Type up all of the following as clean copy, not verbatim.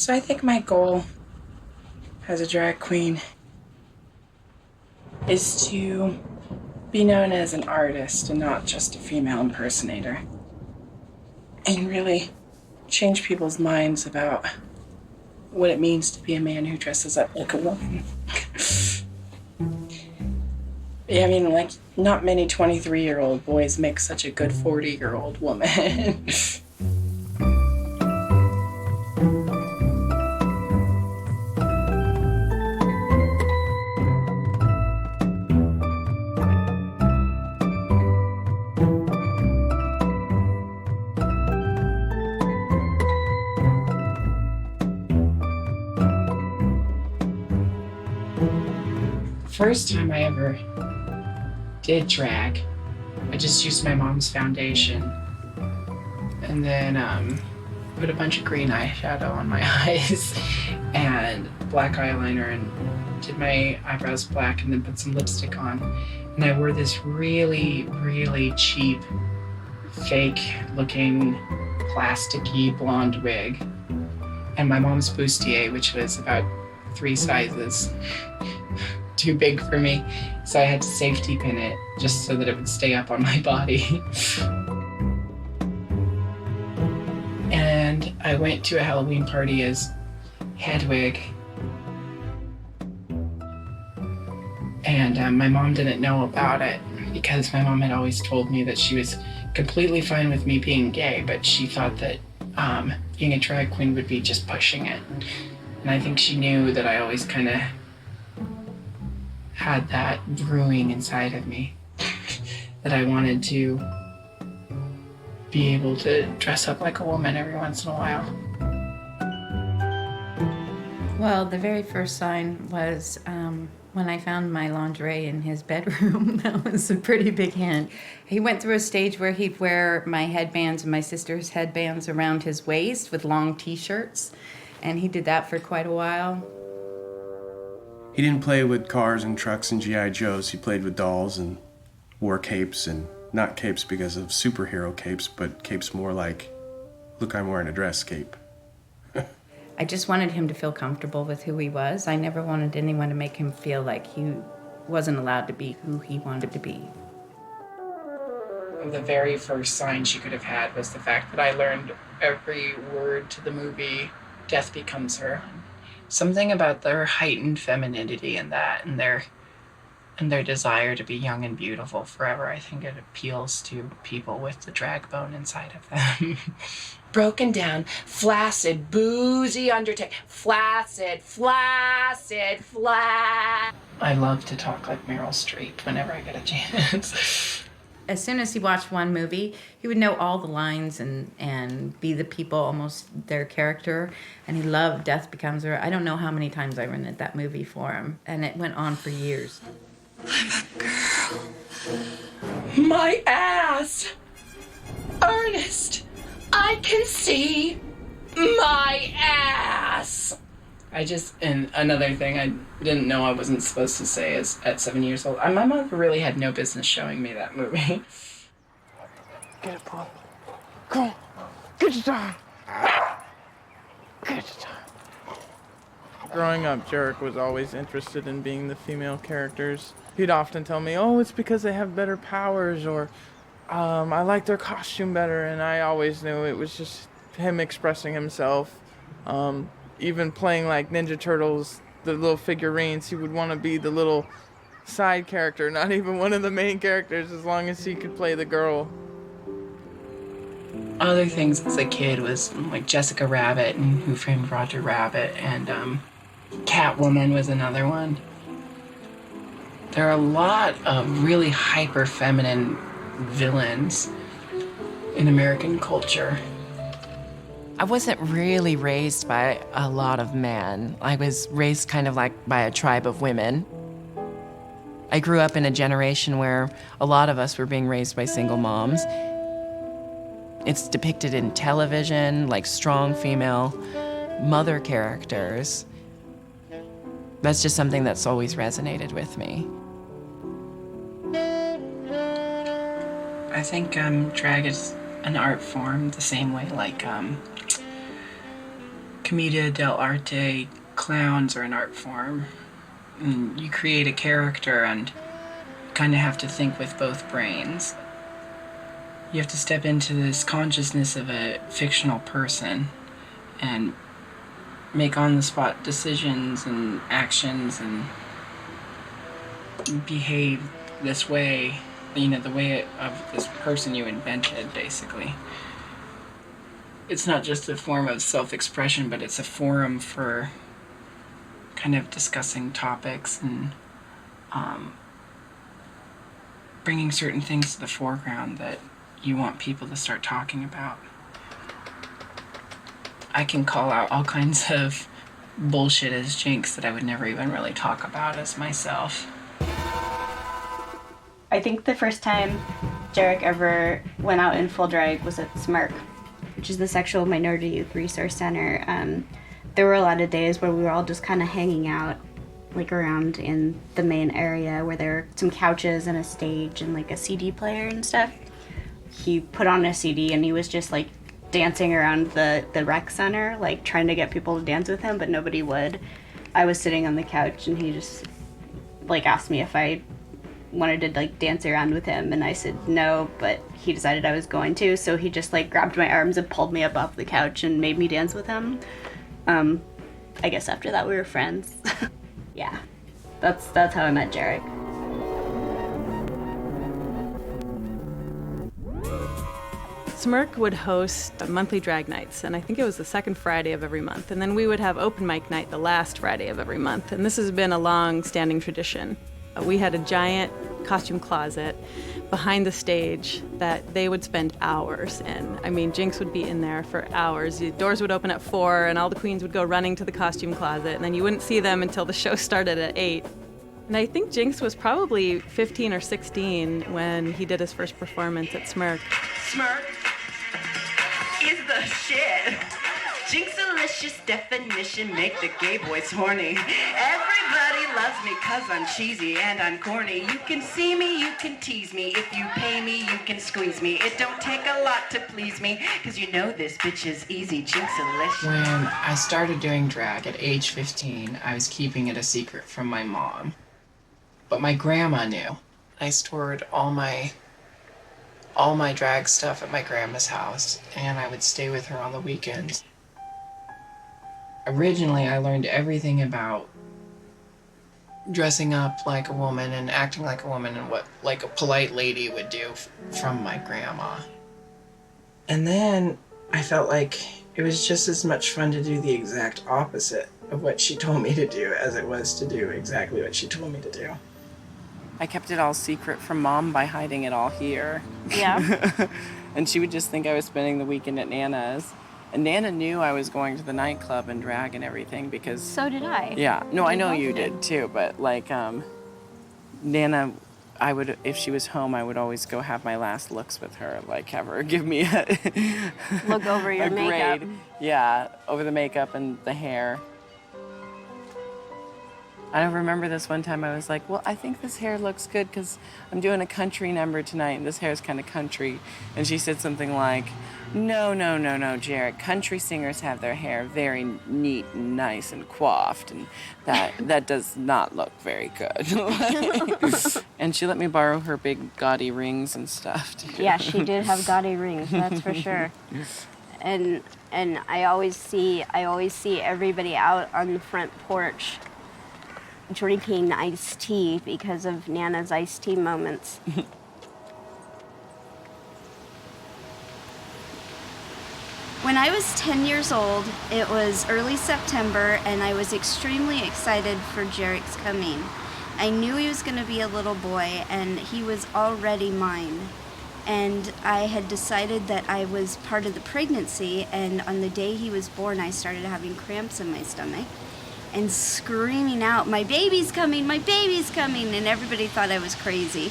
So I think my goal as a drag queen is to be known as an artist and not just a female impersonator. And really change people's minds about what it means to be a man who dresses up like a woman. Yeah, I mean, like, not many 23-year-old boys make such a good 40-year-old woman. First time I ever did drag, I just used my mom's foundation and then put a bunch of green eyeshadow on my eyes and black eyeliner and did my eyebrows black and then put some lipstick on. And I wore this really, really cheap, fake looking plasticky blonde wig and my mom's bustier, which was about 3 sizes too big for me, so I had to safety pin it just so that it would stay up on my body. And I went to a Halloween party as Hedwig. And my mom didn't know about it because my mom had always told me that she was completely fine with me being gay, but she thought that being a drag queen would be just pushing it. And I think she knew that I always kind of had that brewing inside of me, that I wanted to be able to dress up like a woman every once in a while. Well, the very first sign was when I found my lingerie in his bedroom. That was a pretty big hint. He went through a stage where he'd wear my headbands and my sister's headbands around his waist with long t-shirts, and he did that for quite a while. He didn't play with cars and trucks and G.I. Joes. He played with dolls and wore capes, and not capes because of superhero capes, but capes more like, look, I'm wearing a dress cape. I just wanted him to feel comfortable with who he was. I never wanted anyone to make him feel like he wasn't allowed to be who he wanted to be. The very first sign she could have had was the fact that I learned every word to the movie Death Becomes Her. Something about their heightened femininity and that, and their desire to be young and beautiful forever. I think it appeals to people with the drag bone inside of them. Broken down, flaccid, boozy undertaker. Flaccid. I love to talk like Meryl Streep whenever I get a chance. As soon as he watched one movie, he would know all the lines and be the people, almost their character. And he loved Death Becomes Her. I don't know how many times I rented that movie for him. And it went on for years. I'm a girl. My ass! Ernest, I can see my ass! And another thing I didn't know I wasn't supposed to say is at 7 years old, my mother really had no business showing me that movie. Get it, Paul. Come on. Get your time. Get your time. Growing up, Jerick was always interested in being the female characters. He'd often tell me, oh, it's because they have better powers, or I like their costume better, and I always knew it was just him expressing himself. Even playing like Ninja Turtles, the little figurines, he would want to be the little side character, not even one of the main characters, as long as he could play the girl. Other things as a kid was like Jessica Rabbit and Who Framed Roger Rabbit, and Catwoman was another one. There are a lot of really hyper-feminine villains in American culture. I wasn't really raised by a lot of men. I was raised kind of like by a tribe of women. I grew up in a generation where a lot of us were being raised by single moms. It's depicted in television, like strong female mother characters. That's just something that's always resonated with me. I think drag is an art form the same way like commedia dell'arte, clowns are an art form. And you create a character and kind of have to think with both brains. You have to step into this consciousness of a fictional person and make on-the-spot decisions and actions and behave this way, you know, the way of this person you invented, basically. It's not just a form of self-expression, but it's a forum for kind of discussing topics and bringing certain things to the foreground that you want people to start talking about. I can call out all kinds of bullshit as Jinkx that I would never even really talk about as myself. I think the first time Jerick ever went out in full drag was at SMIRC, which is the Sexual Minority Youth Resource Center. There were a lot of days where we were all just kind of hanging out, like around in the main area where there were some couches and a stage and like a CD player and stuff. He put on a CD and he was just like dancing around the rec center, like trying to get people to dance with him, but nobody would. I was sitting on the couch and he just like asked me if I wanted to like dance around with him, and I said no, but he decided I was going to, so he just like grabbed my arms and pulled me up off the couch and made me dance with him. I guess after that we were friends. Yeah, that's how I met Jerick. SMIRC would host monthly drag nights, and I think it was the second Friday of every month. And then we would have open mic night the last Friday of every month. And this has been a long-standing tradition. We had a giant costume closet behind the stage that they would spend hours in. I mean, Jinkx would be in there for hours. The doors would open at 4, and all the queens would go running to the costume closet, and then you wouldn't see them until the show started at 8. And I think Jinkx was probably 15 or 16 when he did his first performance at SMIRC. SMIRC is the shit. Jinkx-alicious definition make the gay boys horny. Everybody loves me cause I'm cheesy and I'm corny. You can see me, you can tease me. If you pay me, you can squeeze me. It don't take a lot to please me, cause you know this bitch is easy. Jinkx-alicious. When I started doing drag at age 15, I was keeping it a secret from my mom. But my grandma knew. I stored all my drag stuff at my grandma's house, and I would stay with her on the weekends. Originally, I learned everything about dressing up like a woman and acting like a woman and what like a polite lady would do from my grandma. And then I felt like it was just as much fun to do the exact opposite of what she told me to do as it was to do exactly what she told me to do. I kept it all secret from Mom by hiding it all here. Yeah. And she would just think I was spending the weekend at Nana's. And Nana knew I was going to the nightclub and drag and everything because... So did I. Yeah. No, I know both you did too, but like, Nana, I would, if she was home, I would always go have my last looks with her, like have her give me a... Look over your a makeup. grade. Yeah, over the makeup and the hair. I remember this one time I was like, well, I think this hair looks good because I'm doing a country number tonight and this hair is kind of country. And she said something like, no, Jerick, country singers have their hair very neat and nice and coiffed, and that does not look very good. And she let me borrow her big gaudy rings and stuff too. Yeah, she did have gaudy rings, that's for sure. And I always see everybody out on the front porch drinking iced tea because of Nana's iced tea moments. When I was 10 years old, it was early September, and I was extremely excited for Jerick's coming. I knew he was going to be a little boy, and he was already mine. And I had decided that I was part of the pregnancy, and on the day he was born, I started having cramps in my stomach and screaming out, "My baby's coming, my baby's coming," and everybody thought I was crazy.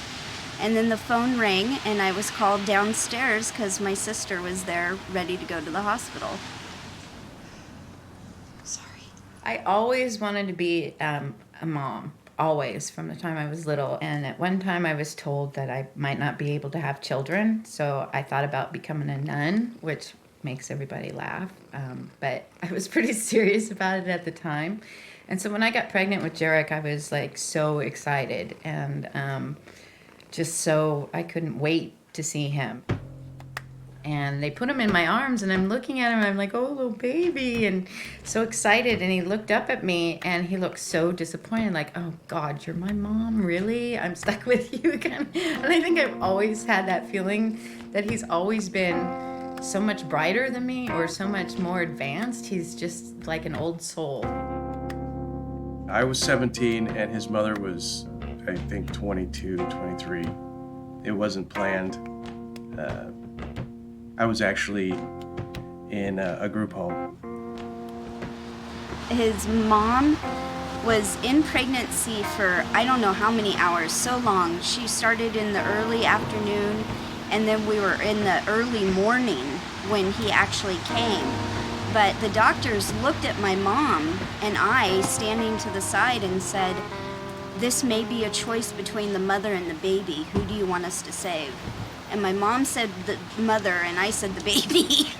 And then the phone rang, and I was called downstairs because my sister was there ready to go to the hospital. Sorry. I always wanted to be a mom, always, from the time I was little. And at one time I was told that I might not be able to have children, so I thought about becoming a nun, which makes everybody laugh. But I was pretty serious about it at the time. And so when I got pregnant with Jerick, I was like so excited and just so I couldn't wait to see him. And they put him in my arms and I'm looking at him and I'm like, oh, little baby, and so excited. And he looked up at me and he looked so disappointed, like, oh God, you're my mom, really? I'm stuck with you again. And I think I've always had that feeling that he's always been so much brighter than me or so much more advanced. He's just like an old soul. I was 17 and his mother was, I think, 22, 23. It wasn't planned. I was actually in a group home. His mom was in pregnancy for I don't know how many hours, so long. She started in the early afternoon, and then we were in the early morning when he actually came. But the doctors looked at my mom and I standing to the side and said, this may be a choice between the mother and the baby. Who do you want us to save? And my mom said the mother, and I said the baby.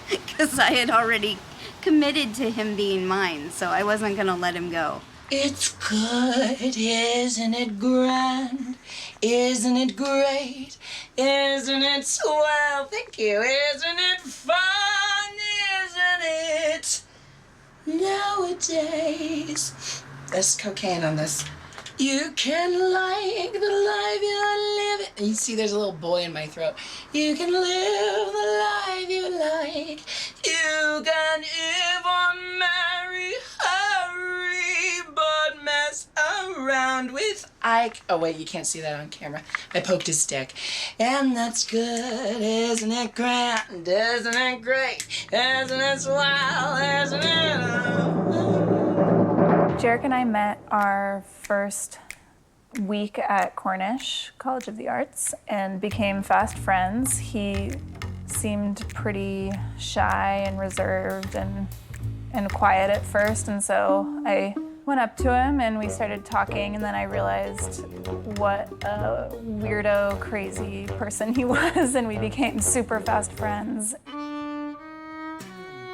Because I had already committed to him being mine, so I wasn't going to let him go. It's good, isn't it grand? Isn't it great? Isn't it swell? Thank you. Isn't it fun? Isn't it? Nowadays. There's cocaine on this. You can like the life you're living. You see, there's a little boy in my throat. You can live the life you like. You can even marry, hurry, but mess around with Ike. Oh, wait, you can't see that on camera. I poked his dick. And that's good, isn't it grand? Isn't it great? Isn't it swell? Isn't it? Jerick and I met our first week at Cornish College of the Arts and became fast friends. He seemed pretty shy and reserved and quiet at first, and so I went up to him and we started talking, and then I realized what a weirdo, crazy person he was, and we became super fast friends.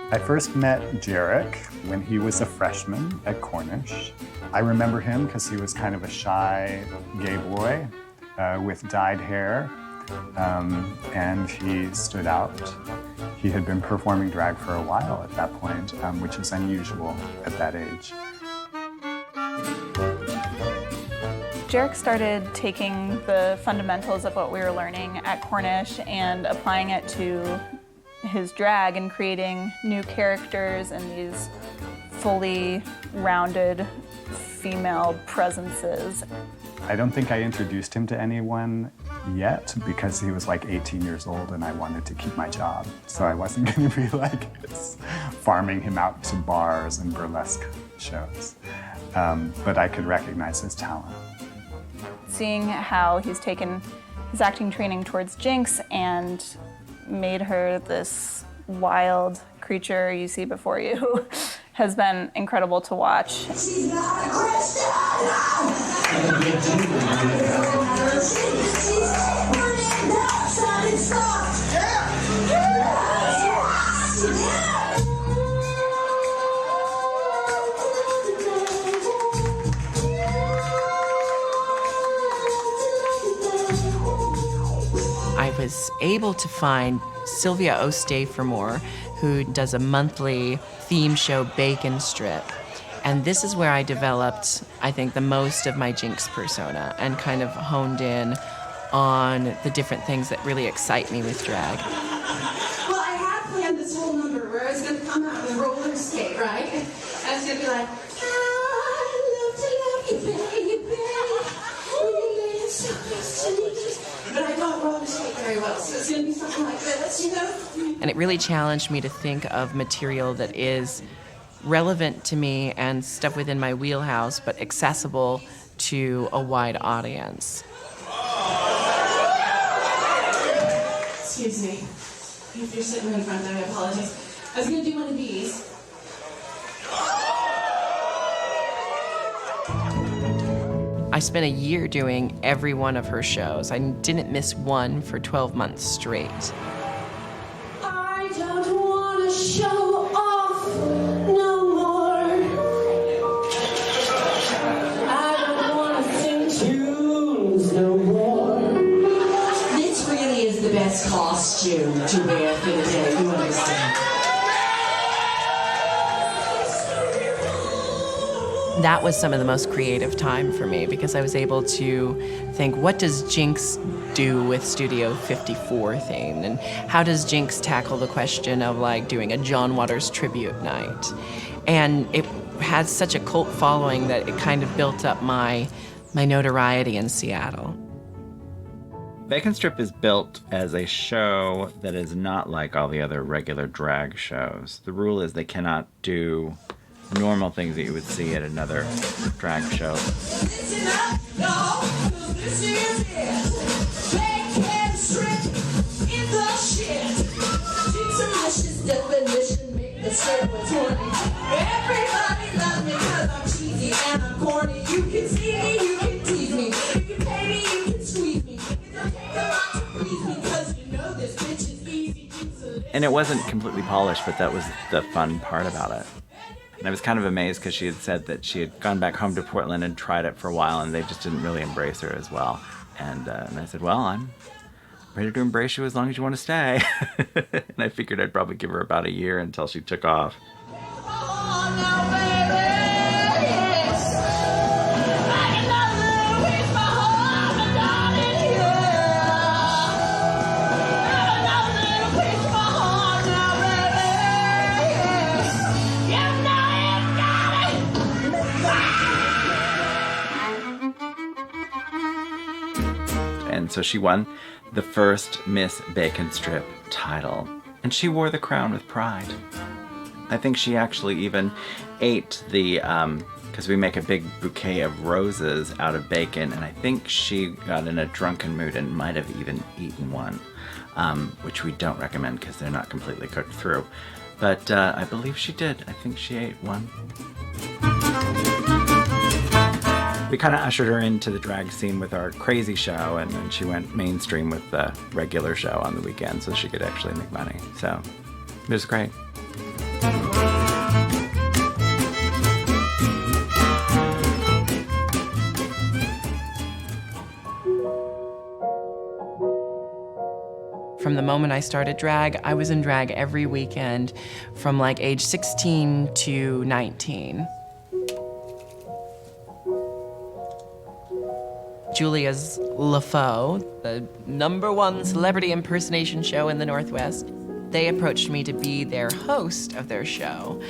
I first met Jerick when he was a freshman at Cornish. I remember him because he was kind of a shy gay boy with dyed hair, and he stood out. He had been performing drag for a while at that point, which is unusual at that age. Jerick started taking the fundamentals of what we were learning at Cornish and applying it to his drag and creating new characters and these fully rounded female presences. I don't think I introduced him to anyone yet because he was like 18 years old and I wanted to keep my job. So I wasn't going to be like farming him out to bars and burlesque shows. But I could recognize his talent. Seeing how he's taken his acting training towards Jinkx and made her this wild creature you see before you has been incredible to watch. She's not a Christian! I was able to find Sylvia O'Stay-Fermor, who does a monthly theme show, Bacon Strip. And this is where I developed, I think, the most of my Jinkx persona and kind of honed in on the different things that really excite me with drag. Well, I had planned this whole number where I was going to come out and roller skate, right? I was going to be like, I love to love you, baby. But I don't roller skate very well, so it's going to be something like this, you know? And it really challenged me to think of material that is relevant to me and stuff within my wheelhouse, but accessible to a wide audience. Excuse me. If you're sitting in front, I apologize. I was going to do one of these. I spent a year doing every one of her shows. I didn't miss one for 12 months straight. I don't wanna show off no more. I don't wanna sing tunes no more. This really is the best costume to wear for the day, you understand? That was some of the most creative time for me because I was able to think, what does Jinkx do with Studio 54 theme? And how does Jinkx tackle the question of like doing a John Waters tribute night? And it had such a cult following that it kind of built up my notoriety in Seattle. Bacon Strip is built as a show that is not like all the other regular drag shows. The rule is they cannot do normal things that you would see at another drag show. Listen up, y'all, 'cause this is it. Bacon Strip in the shit. Futuristic definition, make the circle 20. Everybody loves me 'cause I'm cheesy and I'm corny. You can see me, you can tease me. If you pay me, you can squeeze me. It don't take a lot to please me 'cause you know this bitch is easy. And it wasn't completely polished, but that was the fun part about it. And I was kind of amazed because she had said that she had gone back home to Portland and tried it for a while, and they just didn't really embrace her as well. And I said, well, I'm ready to embrace you as long as you want to stay. And I figured I'd probably give her about a year until she took off. And so she won the first Miss Bacon Strip title. And she wore the crown with pride. I think she actually even ate the, because we make a big bouquet of roses out of bacon, and I think she got in a drunken mood and might have even eaten one, which we don't recommend because they're not completely cooked through. But I believe she did. I think she ate one. We kind of ushered her into the drag scene with our crazy show, and then she went mainstream with the regular show on the weekend so she could actually make money. So it was great. From the moment I started drag, I was in drag every weekend from like age 16 to 19. Julia's LaFaux, the #1 celebrity impersonation show in the Northwest, they approached me to be their host of their show.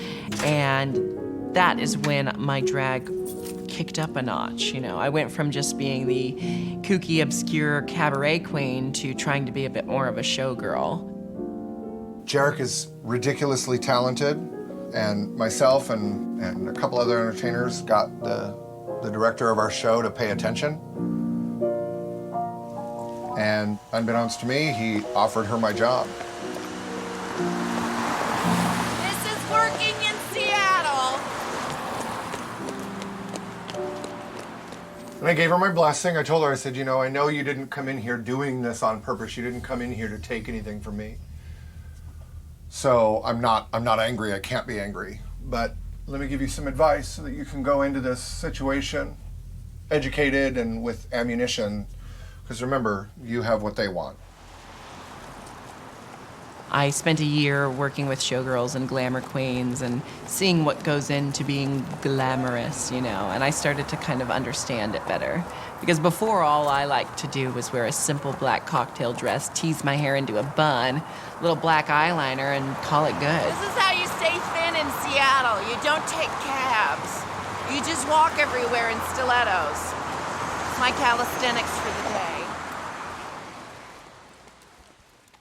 And that is when my drag kicked up a notch. You know, I went from just being the kooky, obscure cabaret queen to trying to be a bit more of a showgirl. Jerick is ridiculously talented, and myself and a couple other entertainers got the director of our show to pay attention. And unbeknownst to me, he offered her my job. This is working in Seattle. And I gave her my blessing. I told her, I said, you know, I know you didn't come in here doing this on purpose. You didn't come in here to take anything from me. So I'm not angry. I can't be angry. But let me give you some advice so that you can go into this situation educated and with ammunition. Because remember, you have what they want. I spent a year working with showgirls and glamour queens and seeing what goes into being glamorous, you know, and I started to kind of understand it better. Because before, all I liked to do was wear a simple black cocktail dress, tease my hair into a bun, little black eyeliner, and call it good. This is how you stay thin in Seattle. You don't take cabs. You just walk everywhere in stilettos. It's my calisthenics for the day.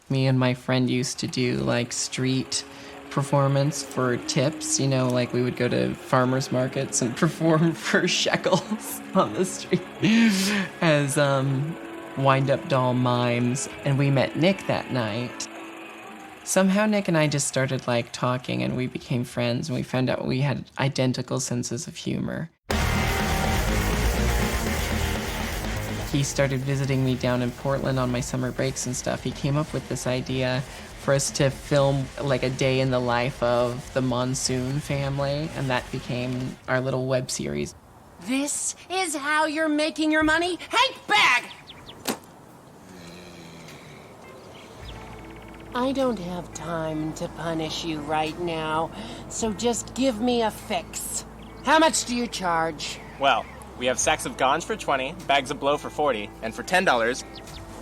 Me and my friend used to do like street performance for tips, you know, like we would go to farmers markets and perform for shekels on the street as wind-up doll mimes. And we met Nick that night. Somehow Nick and I just started like talking and we became friends, and we found out we had identical senses of humor. he started visiting me down in Portland on my summer breaks and stuff, he came up with this idea for us to film like a day in the life of the Monsoon family, and that became our little web series. This is how you're making your money? Hank, bag! I don't have time to punish you right now, so just give me a fix. How much do you charge? Well, we have sacks of ganj for 20, bags of blow for 40, and for $10,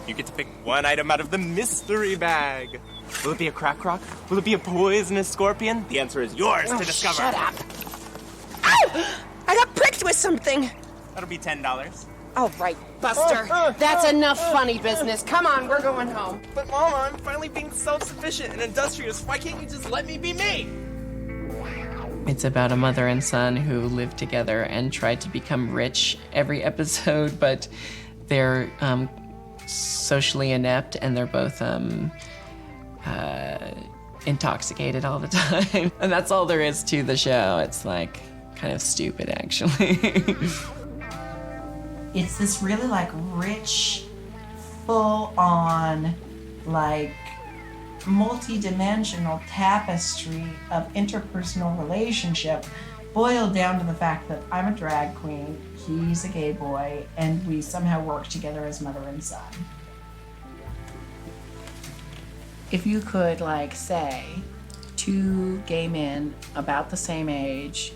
you get to pick one item out of the mystery bag. Will it be a crack rock? Will it be a poisonous scorpion? The answer is yours to discover. Shut up. Ow! I got pricked with something. That'll be $10. All right, Buster. That's enough funny business. Come on, we're going home. But Mama, I'm finally being self-sufficient and industrious. Why can't you just let me be me? It's about a mother and son who live together and try to become rich every episode, but they're socially inept and they're both intoxicated all the time. And that's all there is to the show. It's like kind of stupid, actually. It's this really like rich, full-on, like multi-dimensional tapestry of interpersonal relationship boiled down to the fact that I'm a drag queen, he's a gay boy, and we somehow work together as mother and son. If you could like say two gay men about the same age,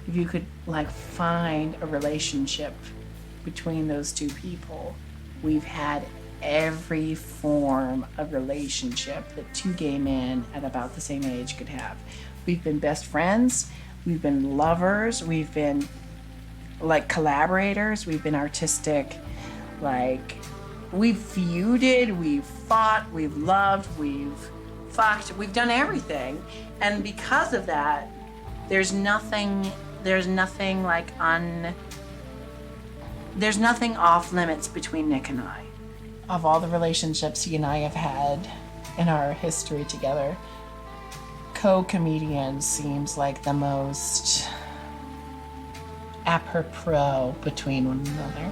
if you could like find a relationship between those two people, we've had every form of relationship that two gay men at about the same age could have. We've been best friends, we've been lovers, we've been like collaborators, we've been artistic, like we've feuded, we've fought, we've loved, we've fucked, we've done everything. And because of that, there's nothing off limits between Nick and I. Of all the relationships he and I have had in our history together, co-comedian seems like the most apropos between one another.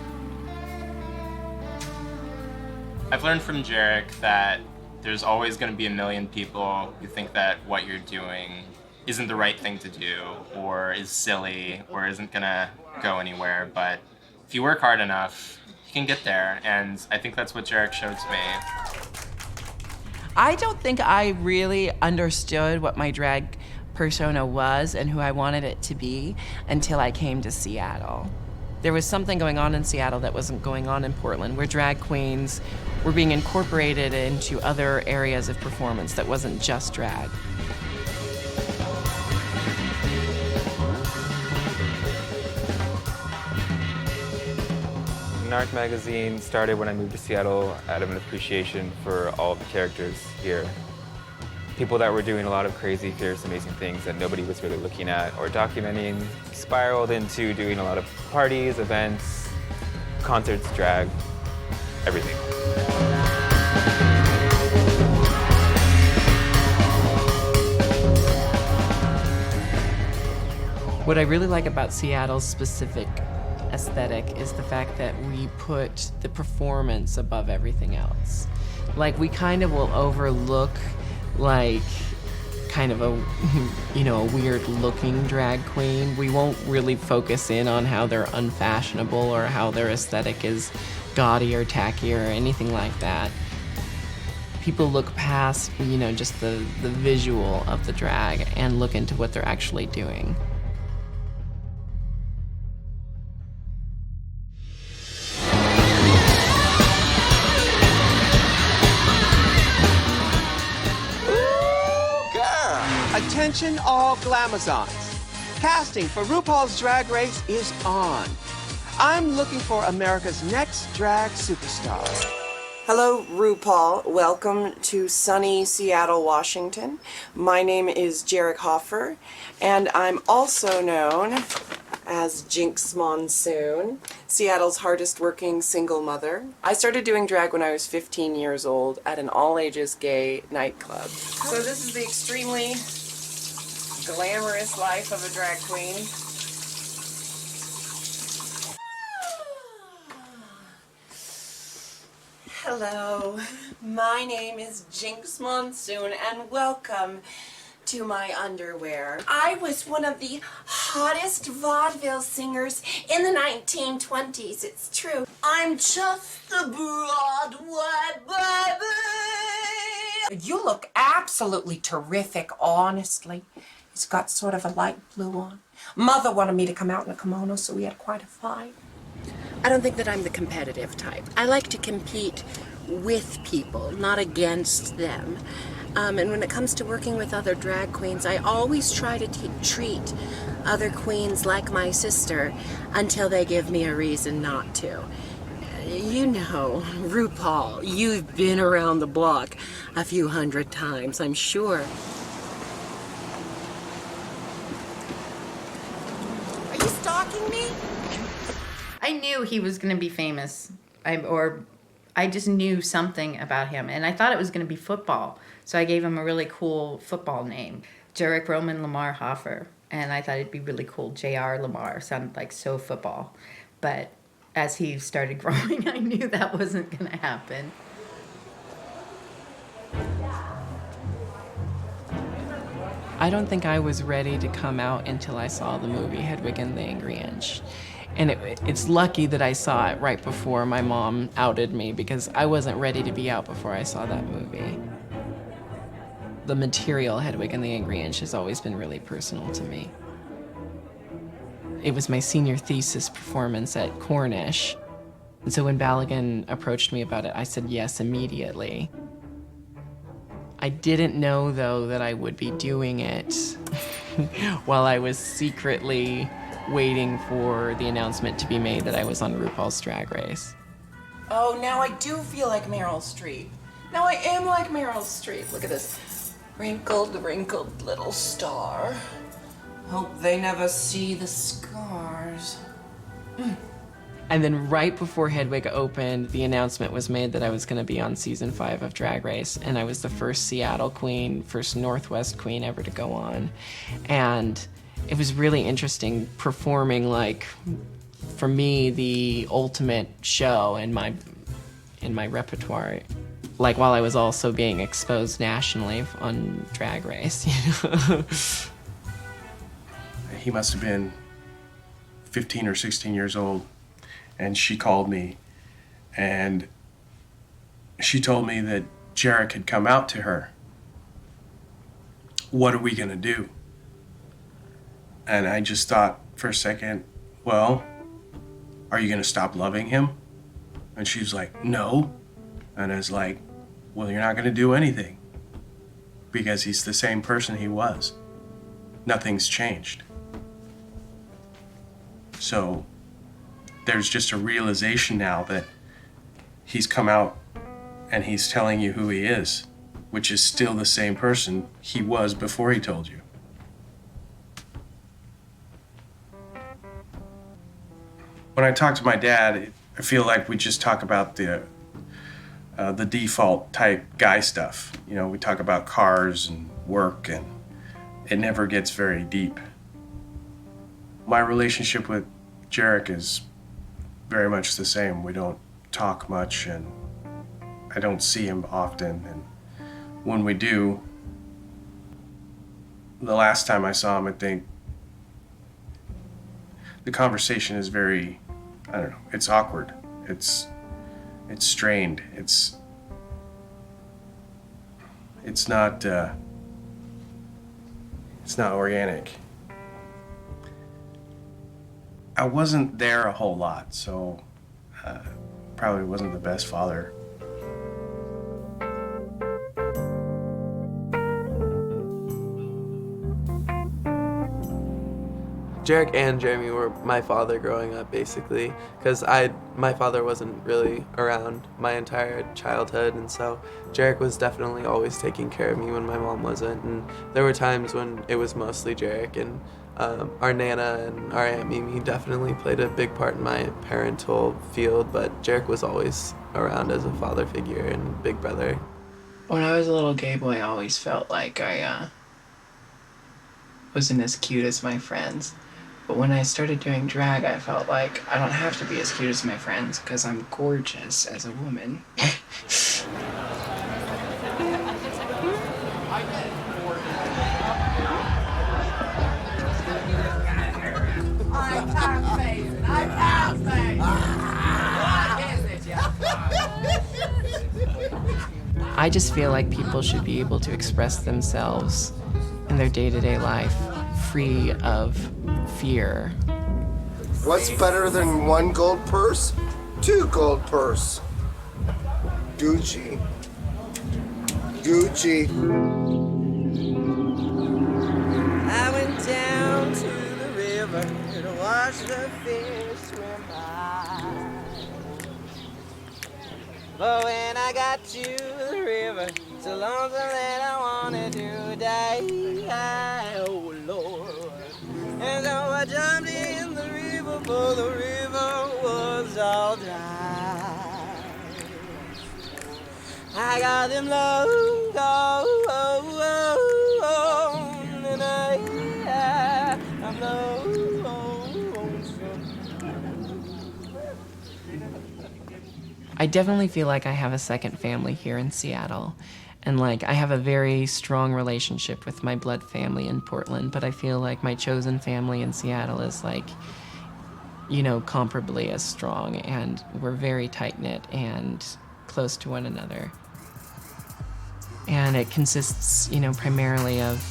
I've learned from Jerick that there's always going to be a million people who think that what you're doing isn't the right thing to do, or is silly, or isn't going to go anywhere. But if you work hard enough, you can get there, and I think that's what Jerick showed to me. I don't think I really understood what my drag persona was and who I wanted it to be until I came to Seattle. There was something going on in Seattle that wasn't going on in Portland, where drag queens were being incorporated into other areas of performance that wasn't just drag. Narc magazine started when I moved to Seattle out of an appreciation for all of the characters here. People that were doing a lot of crazy, fierce, amazing things that nobody was really looking at or documenting, spiraled into doing a lot of parties, events, concerts, drag, everything. What I really like about Seattle's specific aesthetic is the fact that we put the performance above everything else. Like, we kind of will overlook like kind of a, you know, a weird looking drag queen. We won't really focus in on how they're unfashionable or how their aesthetic is gaudy or tacky or anything like that. People look past, you know, just the visual of the drag and look into what they're actually doing. Attention all glamazons. Casting for RuPaul's Drag Race is on. I'm looking for America's next drag superstar. Hello, RuPaul. Welcome to sunny Seattle, Washington. My name is Jerick Hoffer, and I'm also known as Jinkx Monsoon, Seattle's hardest working single mother. I started doing drag when I was 15 years old at an all-ages gay nightclub. So this is the extremely glamorous life of a drag queen. Hello, my name is Jinkx Monsoon and welcome to my underwear. I was one of the hottest vaudeville singers in the 1920s, it's true. I'm just a Broadway baby. You look absolutely terrific, honestly. He's got sort of a light blue on. Mother wanted me to come out in a kimono, so we had quite a fight. I don't think that I'm the competitive type. I like to compete with people, not against them. And when it comes to working with other drag queens, I always try to treat other queens like my sister until they give me a reason not to. You know, RuPaul, you've been around the block a few hundred times, I'm sure. Are you stalking me? I knew he was going to be famous, I just knew something about him, and I thought it was going to be football, so I gave him a really cool football name, Jerick Roman Lamar Hoffer, and I thought it'd be really cool. J.R. Lamar sounded like so football, but as he started growing, I knew that wasn't going to happen. I don't think I was ready to come out until I saw the movie Hedwig and the Angry Inch. And it's lucky that I saw it right before my mom outed me, because I wasn't ready to be out before I saw that movie. The material Hedwig and the Angry Inch has always been really personal to me. It was my senior thesis performance at Cornish. And so when Baligan approached me about it, I said yes immediately. I didn't know, though, that I would be doing it while I was secretly waiting for the announcement to be made that I was on RuPaul's Drag Race. Oh, now I do feel like Meryl Streep. Now I am like Meryl Streep. Look at this. Wrinkled, wrinkled little star. Hope they never see the scars. And then right before Hedwig opened, the announcement was made that I was going to be on season 5 of Drag Race, and I was the first Seattle queen, first Northwest queen ever to go on. And it was really interesting performing, like, for me, the ultimate show in my repertoire. Like, while I was also being exposed nationally on Drag Race, you know? He must have been 15 or 16 years old, and she called me, and she told me that Jerick had come out to her. What are we gonna do? And I just thought for a second, well, are you gonna stop loving him? And she was like, no. And I was like, well, you're not gonna do anything, because he's the same person he was. Nothing's changed. So there's just a realization now that he's come out and he's telling you who he is, which is still the same person he was before he told you. When I talk to my dad, I feel like we just talk about the default type guy stuff. You know, we talk about cars and work, and it never gets very deep. My relationship with Jerick is very much the same. We don't talk much, and I don't see him often. And when we do, the last time I saw him, I think the conversation is very, I don't know, it's awkward. It's strained. It's not organic. I wasn't there a whole lot, so probably wasn't the best father. Jerick and Jeremy were my father growing up, basically, because my father wasn't really around my entire childhood, and so Jerick was definitely always taking care of me when my mom wasn't, and there were times when it was mostly Jerick, and our Nana and our Aunt Mimi definitely played a big part in my parental field, but Jerick was always around as a father figure and big brother. When I was a little gay boy, I always felt like I wasn't as cute as my friends. But when I started doing drag, I felt like I don't have to be as cute as my friends because I'm gorgeous as a woman. I just feel like people should be able to express themselves in their day-to-day life free of fear. What's better than 1 gold purse? 2 gold purse. Gucci. Gucci. I went down to the river to watch the fish swim by. But when I got to the river, so lonesome that I wanted to die. Oh Lord. And so I jumped in the river, for the river was all dry. I got them low, and I'm low. I definitely feel like I have a second family here in Seattle. And like, I have a very strong relationship with my blood family in Portland, but I feel like my chosen family in Seattle is like, you know, comparably as strong, and we're very tight-knit and close to one another. And it consists, you know, primarily of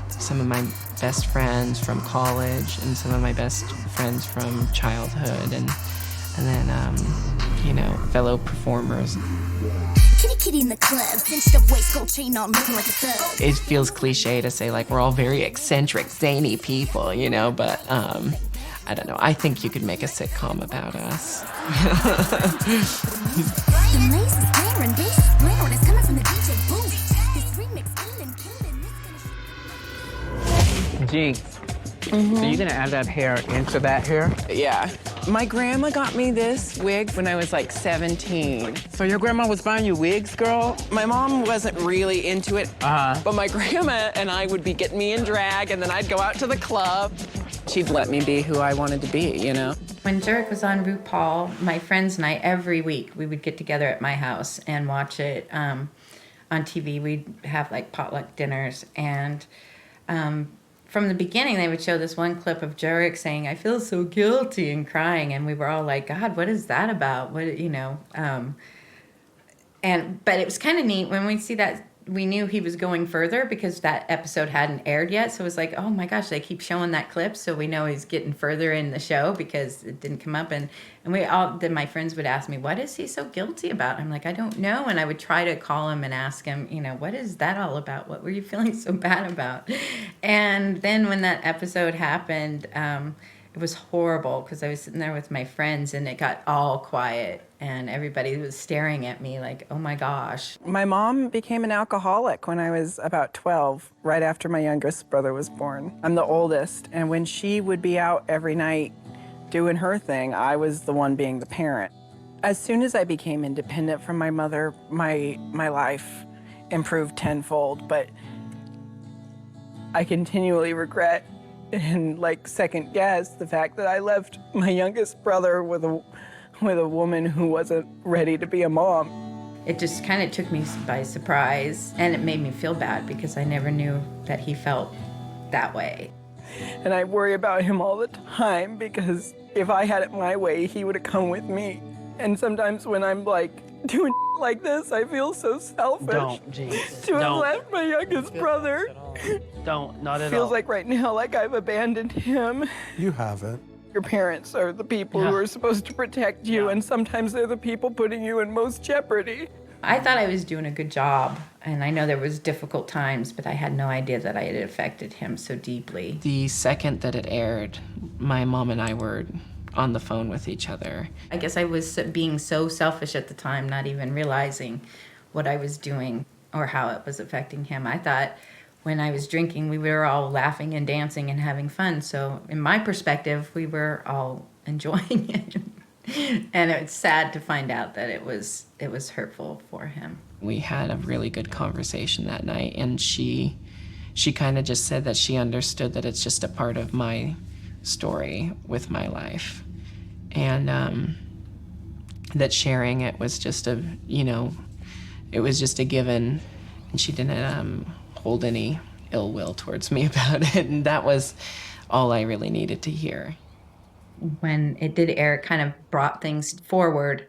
some of my best friends from college and some of my best friends from childhood, and then, you know, fellow performers. Kitty kitty in the club, cinched up waistcoat chain on, looking like a thug. It feels cliche to say like we're all very eccentric, zany people, you know, but I don't know. I think you could make a sitcom about us. The lace is glaring, bass is blaring, it's coming from the DJ booth. This remix in and killing, Jinkx, so you're gonna add that hair into that hair? Yeah. My grandma got me this wig when I was like 17. So your grandma was buying you wigs, girl? My mom wasn't really into it, Uh-huh. but my grandma and I would be getting me in drag, and then I'd go out to the club. She'd let me be who I wanted to be, you know? When Jerick was on RuPaul, my friends and I, every week, we would get together at my house and watch it on TV. We'd have like potluck dinners, and from the beginning, they would show this one clip of Jerick saying, "I feel so guilty," and crying, and we were all like, "God, what is that about?" What, you know? But it was kind of neat when we see that. We knew he was going further because that episode hadn't aired yet. So it was like, oh my gosh, they keep showing that clip, so we know he's getting further in the show because it didn't come up. And we all, then my friends would ask me, what is he so guilty about? I'm like, I don't know. And I would try to call him and ask him, you know, what is that all about? What were you feeling so bad about? And then when that episode happened, it was horrible because I was sitting there with my friends and it got all quiet and everybody was staring at me like, oh my gosh. My mom became an alcoholic when I was about 12, right after my youngest brother was born. I'm the oldest, and when she would be out every night doing her thing, I was the one being the parent. As soon as I became independent from my mother, my life improved tenfold, but I continually regret and like second guess the fact that I left my youngest brother with a woman who wasn't ready to be a mom. It just kind of took me by surprise, and it made me feel bad because I never knew that he felt that way. And I worry about him all the time because if I had it my way, he would have come with me. And sometimes when I'm like doing like this, I feel so selfish. Don't, Jinkx. To have Don't. left my youngest brother. Don't, not at all. Feels like right now, like I've abandoned him. You haven't. Your parents are the people who are supposed to protect you, and sometimes they're the people putting you in most jeopardy. I thought I was doing a good job, and I know there was difficult times, but I had no idea that I had affected him so deeply. The second that it aired, my mom and I were on the phone with each other. I guess I was being so selfish at the time, not even realizing what I was doing or how it was affecting him. I thought when I was drinking, we were all laughing and dancing and having fun. So in my perspective, we were all enjoying it. And it's sad to find out that it was hurtful for him. We had a really good conversation that night, and she kind of just said that she understood that it's just a part of my story with my life. And that sharing it was just a, it was just a given. And she didn't hold any ill will towards me about it. And that was all I really needed to hear. When it did air, it kind of brought things forward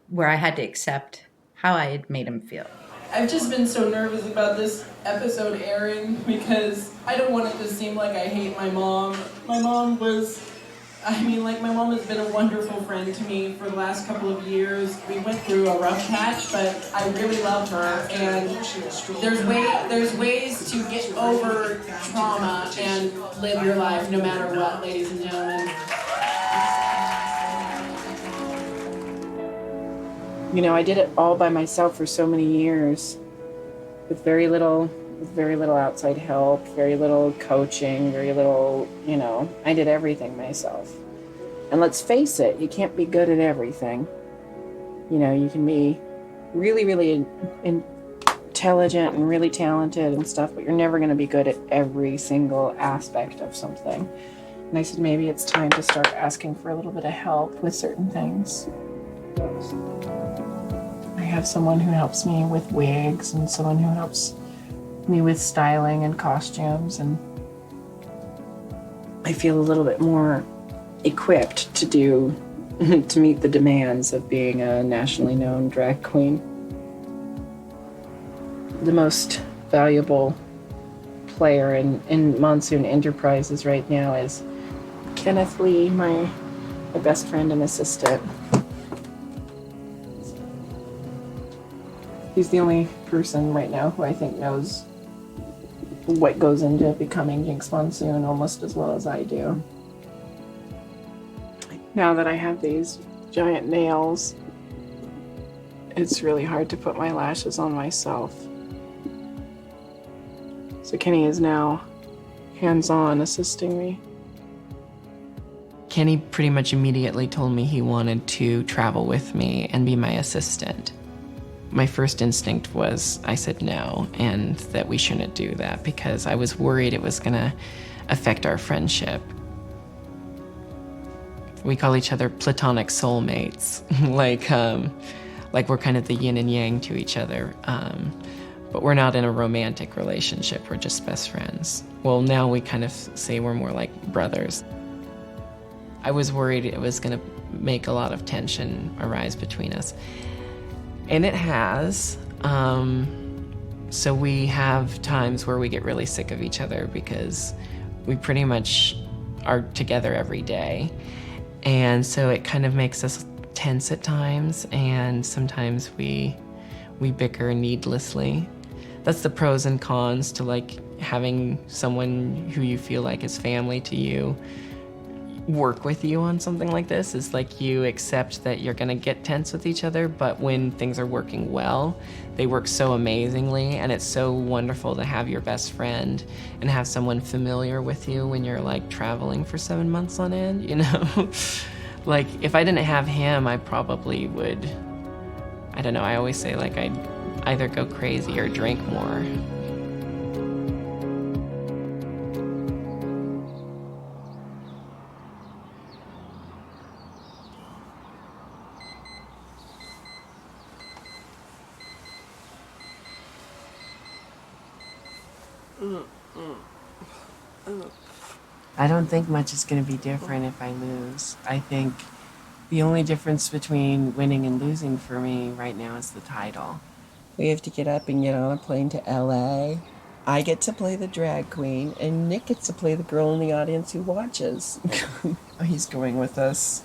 where I had to accept how I had made him feel. I've just been so nervous about this episode airing because I don't want it to seem like I hate my mom. My mom has been a wonderful friend to me for the last couple of years. We went through a rough patch, but I really love her. And there's ways to get over trauma and live your life no matter what, ladies and gentlemen. I did it all by myself for so many years with very little outside help, very little coaching, very little, I did everything myself. And let's face it, you can't be good at everything. You can be really, really intelligent and really talented and stuff, but you're never going to be good at every single aspect of something. And I said, maybe it's time to start asking for a little bit of help with certain things. I have someone who helps me with wigs and someone who helps me with styling and costumes, and I feel a little bit more equipped to meet the demands of being a nationally known drag queen. The most valuable player in Monsoon Enterprises right now is Kenneth Lee, my best friend and assistant. He's the only person right now who I think knows what goes into becoming Jinkx Monsoon almost as well as I do. Now that I have these giant nails, it's really hard to put my lashes on myself. So Kenny is now hands-on assisting me. Kenny pretty much immediately told me he wanted to travel with me and be my assistant. My first instinct was I said no, and that we shouldn't do that because I was worried it was gonna affect our friendship. We call each other platonic soulmates, like we're kind of the yin and yang to each other, but we're not in a romantic relationship, we're just best friends. Well, now we kind of say we're more like brothers. I was worried it was gonna make a lot of tension arise between us. And it has. So we have times where we get really sick of each other because we pretty much are together every day. And so it kind of makes us tense at times, and sometimes we bicker needlessly. That's the pros and cons to having someone who you feel like is family to you work with you on something like this. Is you accept that you're gonna get tense with each other, but when things are working well, they work so amazingly, and it's so wonderful to have your best friend and have someone familiar with you when you're traveling for 7 months on end, if I didn't have him, I probably would, I don't know, I always say I'd either go crazy or drink more. I don't think much is going to be different if I lose. I think the only difference between winning and losing for me right now is the title. We have to get up and get on a plane to LA. I get to play the drag queen, and Nick gets to play the girl in the audience who watches. He's going with us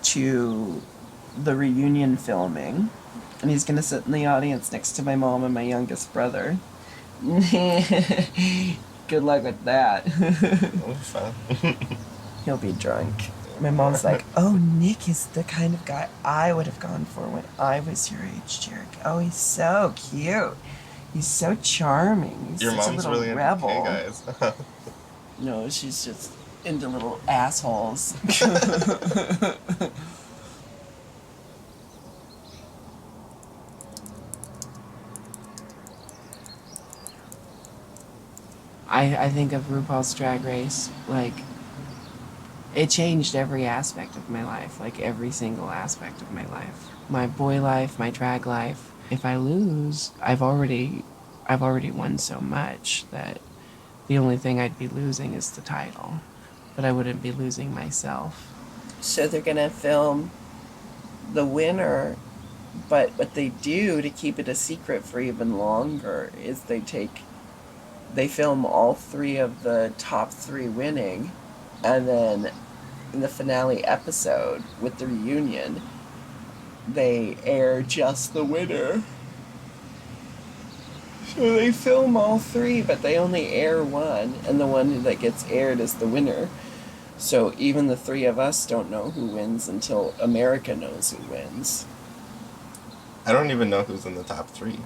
to the reunion filming, and he's going to sit in the audience next to my mom and my youngest brother. Good luck with that. It'll be fun. He'll be drunk. My mom's like, oh, Nick is the kind of guy I would have gone for when I was your age, Jerick. Oh, he's so cute. He's so charming. He's Your such mom's a little really rebel. into gay guys. No, she's just into little assholes. I think of RuPaul's Drag Race it changed every aspect of my life, like every single aspect of my life. My boy life, my drag life. If I lose, I've already won so much that the only thing I'd be losing is the title, but I wouldn't be losing myself. So they're gonna film the winner, but what they do to keep it a secret for even longer is they film all 3 of the top 3 winning, and then in the finale episode with the reunion, they air just the winner. So they film all 3, but they only air one, and the one that gets aired is the winner. So even the 3 of us don't know who wins until America knows who wins. I don't even know who's in the top 3.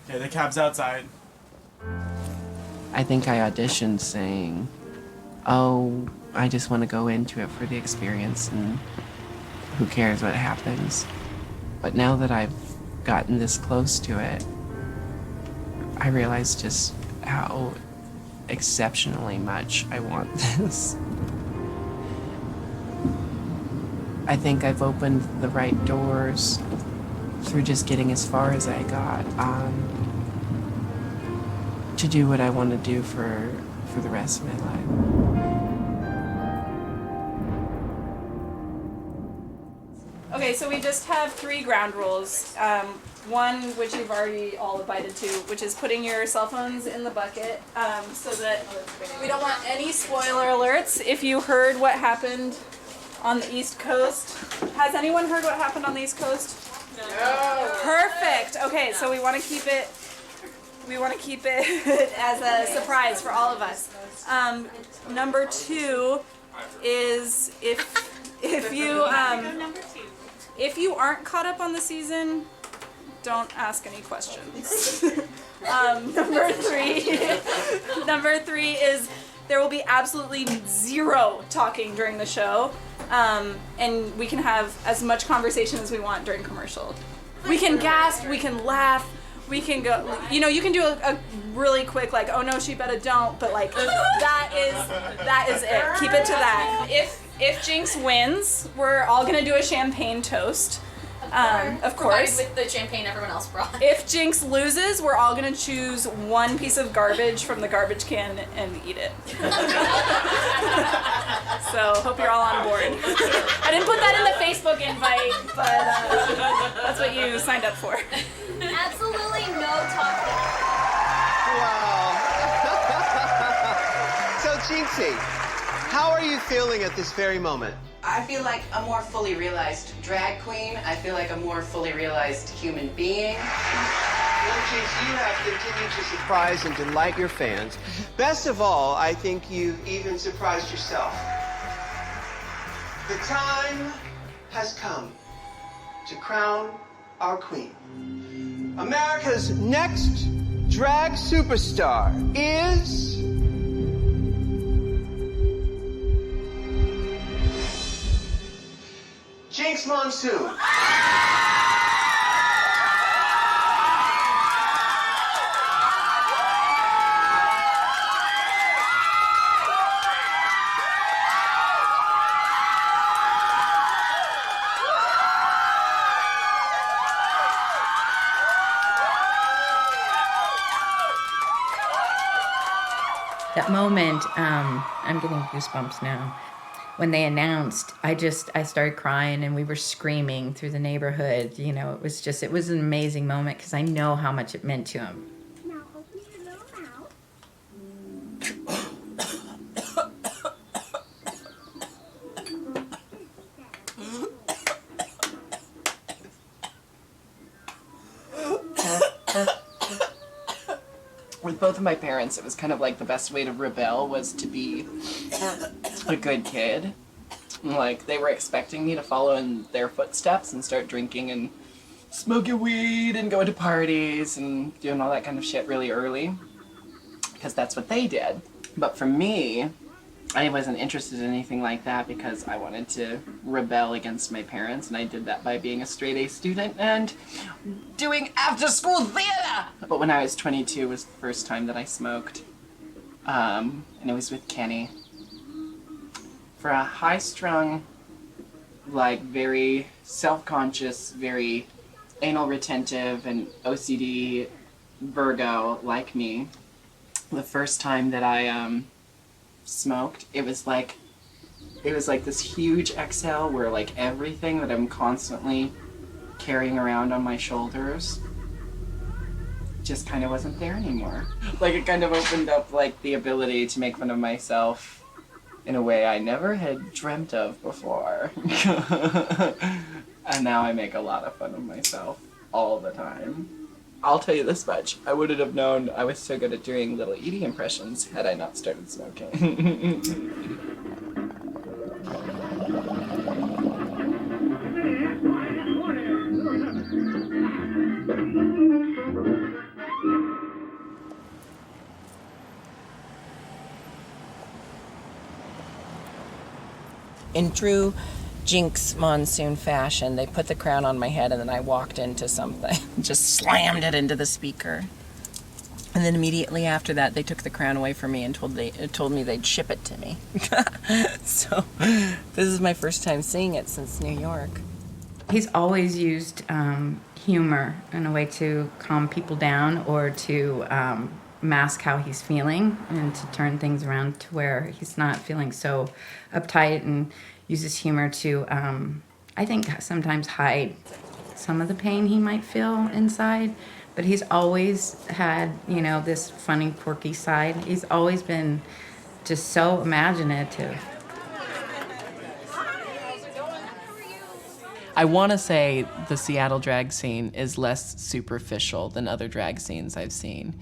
Okay, the cab's outside. I think I auditioned saying, oh, I just want to go into it for the experience and who cares what happens. But now that I've gotten this close to it, I realize just how exceptionally much I want this. I think I've opened the right doors through just getting as far as I got to do what I want to do for the rest of my life. Okay, so we just have 3 ground rules. One, which you've already all abided to, which is putting your cell phones in the bucket, so that we don't want any spoiler alerts. If you heard what happened on the East Coast, has anyone heard what happened on the East Coast? No. Perfect. Okay, so we want to keep it as a surprise for all of us. Number 2 is if you aren't caught up on the season, don't ask any questions. Number 3 is there will be absolutely 0 talking during the show, and we can have as much conversation as we want during commercial. We can gasp, we can laugh, we can go, you can do a really quick, like, oh no, she better don't, but like, that is it. Keep it to that. If Jinkx wins, we're all gonna do a champagne toast. Of course. With the champagne everyone else brought. If Jinkx loses, we're all gonna choose one piece of garbage from the garbage can and eat it. So hope you're all on board. I didn't put that in the Facebook invite, but that's what you signed up for. Absolutely no talking. Wow. So, Jinxie, how are you feeling at this very moment? I feel like a more fully realized drag queen. I feel like a more fully realized human being. Well, Jinx, you have continued to surprise and delight your fans. Best of all, I think you even surprised yourself. The time has come to crown our queen. America's next drag superstar is... Jinkx Monsoon. That moment, I'm getting goosebumps now. When they announced, I started crying and we were screaming through the neighborhood. It was an amazing moment because I know how much it meant to him. Now open your little mouth. With both of my parents, it was kind of like the best way to rebel was to be a good kid. Like, they were expecting me to follow in their footsteps and start drinking and smoking weed and going to parties and doing all that kind of shit really early, because that's what they did. But for me, I wasn't interested in anything like that because I wanted to rebel against my parents, and I did that by being a straight A student and doing after-school theater. But when I was 22 was the first time that I smoked, and it was with Kenny. For a high-strung, like very self-conscious, very anal retentive and OCD Virgo like me, the first time that I smoked, it was like this huge exhale where like everything that I'm constantly carrying around on my shoulders just kind of wasn't there anymore. Like it kind of opened up like the ability to make fun of myself in a way I never had dreamt of before. And now I make a lot of fun of myself all the time. I'll tell you this much, I wouldn't have known I was so good at doing Little Edie impressions had I not started smoking. In true Jinkx Monsoon fashion, they put the crown on my head and then I walked into something, just slammed it into the speaker. And then immediately after that, they took the crown away from me and told me they'd ship it to me. So this is my first time seeing it since New York. He's always used humor in a way to calm people down or to mask how he's feeling and to turn things around to where he's not feeling so uptight, and uses humor to, I think, sometimes hide some of the pain he might feel inside. But he's always had, you know, this funny, quirky side. He's always been just so imaginative. I want to say the Seattle drag scene is less superficial than other drag scenes I've seen.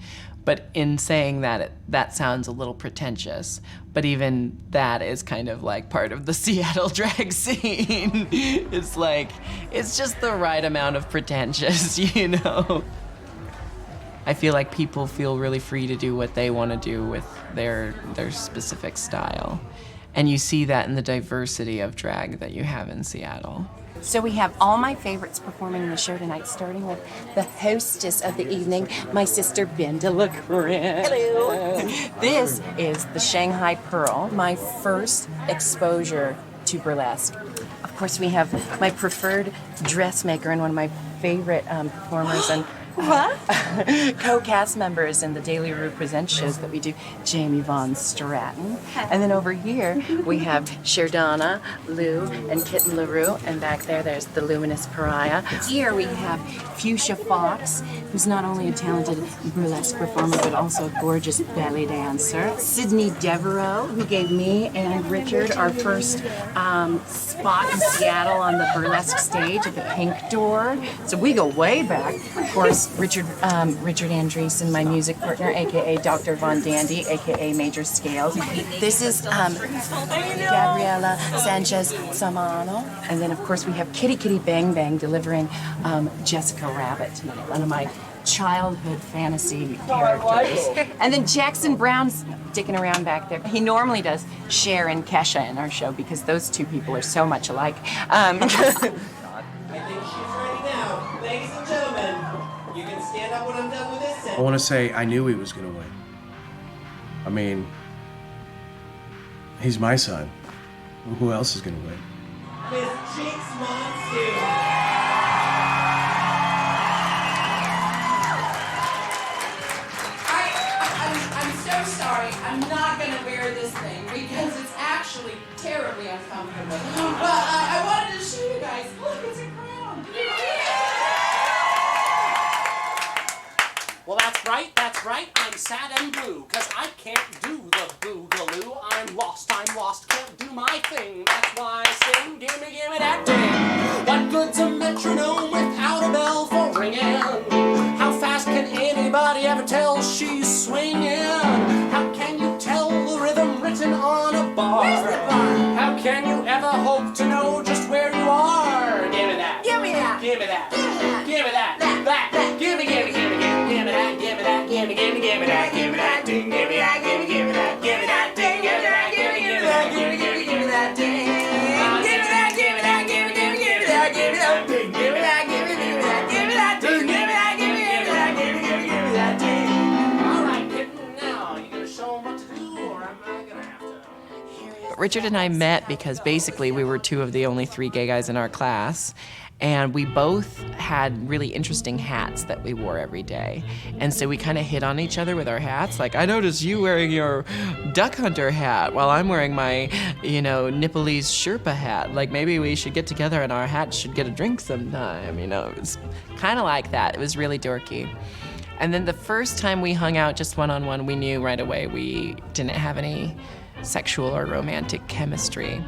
But in saying that, that sounds a little pretentious. But even that is kind of like part of the Seattle drag scene. It's like, it's just the right amount of pretentious, you know? I feel like people feel really free to do what they want to do with their specific style. And you see that in the diversity of drag that you have in Seattle. So we have all my favorites performing in the show tonight, starting with the hostess of the evening, my sister Binda LaCreme. Hello. This is the Shanghai Pearl, my first exposure to burlesque. Of course, we have my preferred dressmaker and one of my favorite performers and co-cast members in the Daily Rue Presents shows that we do, Jamie Von Stratton. And then over here, we have Sherdana, Lou, and Kitten LaRue. And back there, there's the luminous pariah. Here we have Fuchsia Fox, who's not only a talented burlesque performer, but also a gorgeous belly dancer. Sydney Devereaux, who gave me and Richard our first spot in Seattle on the burlesque stage at the Pink Door. So we go way back. Of course, Richard Andreessen, my music partner, aka Dr. Von Dandy, aka Major Scales. This is Gabriela Sanchez Samano. And then, of course, we have Kitty Kitty Bang Bang delivering Jessica Rabbit tonight, one of my childhood fantasy characters. And then Jackson Brown's dicking around back there. He normally does Cher and Kesha in our show because those two people are so much alike. I think she's ready now. Ladies and gentlemen, you can stand up when I'm done with this. I want to say I knew he was going to win. I mean, he's my son. Who else is going to win? Miss Jinkx Monsoon. I'm so sorry. I'm not going to wear this thing because it's actually terribly uncomfortable. But I wanted to show you guys. Look, it's a crown. Well, that's right, I'm sad and blue, 'cause I can't do the boogaloo. I'm lost, can't do my thing, that's why I sing, gimme that ding. What good's a metronome without a bell for ringing? How fast can anybody ever tell she's swinging? How can you tell the rhythm written on a bar? Where's the bar? How can you ever hope to know just where you are? Give me that. Give me that. Give me that. Give me that. That. Give me that. Give me that. Give me that. Give me that. Ding. Give me that. Give me that. Ding. Give me that. Give me that. Richard and I met because basically we were two of the only 3 gay guys in our class. And we both had really interesting hats that we wore every day. And so we kind of hit on each other with our hats. Like, I noticed you wearing your duck hunter hat while I'm wearing my, Nepalese Sherpa hat. Like, maybe we should get together and our hats should get a drink sometime. It was kind of like that. It was really dorky. And then the first time we hung out just one-on-one, we knew right away we didn't have any sexual or romantic chemistry.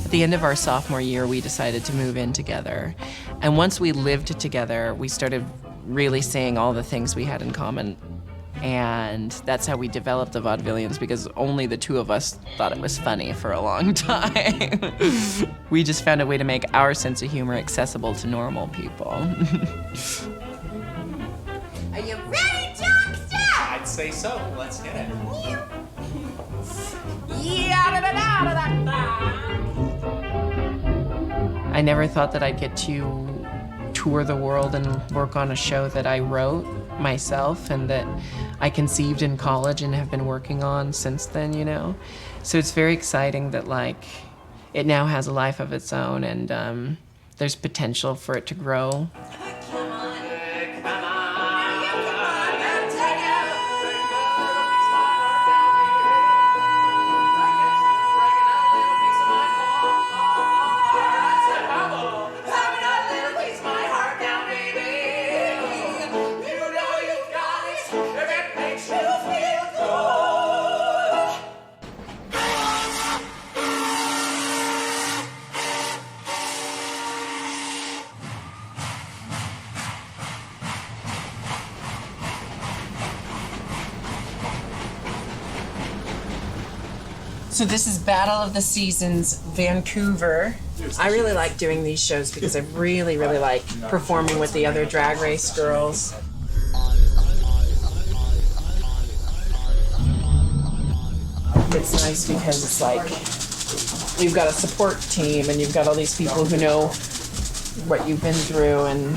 At the end of our sophomore year, we decided to move in together. And once we lived together, we started really seeing all the things we had in common. And that's how we developed the Vaudevillians, because only the 2 of us thought it was funny for a long time. We just found a way to make our sense of humor accessible to normal people. Are you ready, Jockster? I'd say so. Let's get it. I never thought that I'd get to tour the world and work on a show that I wrote myself and that I conceived in college and have been working on since then, So it's very exciting that, it now has a life of its own and there's potential for it to grow. So this is Battle of the Seasons, Vancouver. I really like doing these shows because I really, really like performing with the other Drag Race girls. It's nice because it's like you've got a support team and you've got all these people who know what you've been through and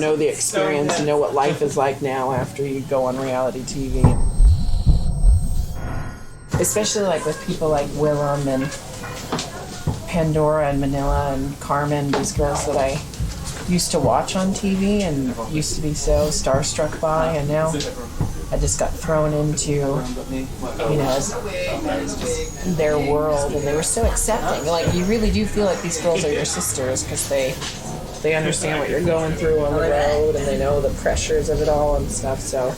know the experience and know what life is like now after you go on reality TV. Especially with people like Willem and Pandora and Manila and Carmen, these girls that I used to watch on TV and used to be so starstruck by, and now I just got thrown into, their world, and they were so accepting. You really do feel like these girls are your sisters because they understand what you're going through on the road and they know the pressures of it all and stuff, so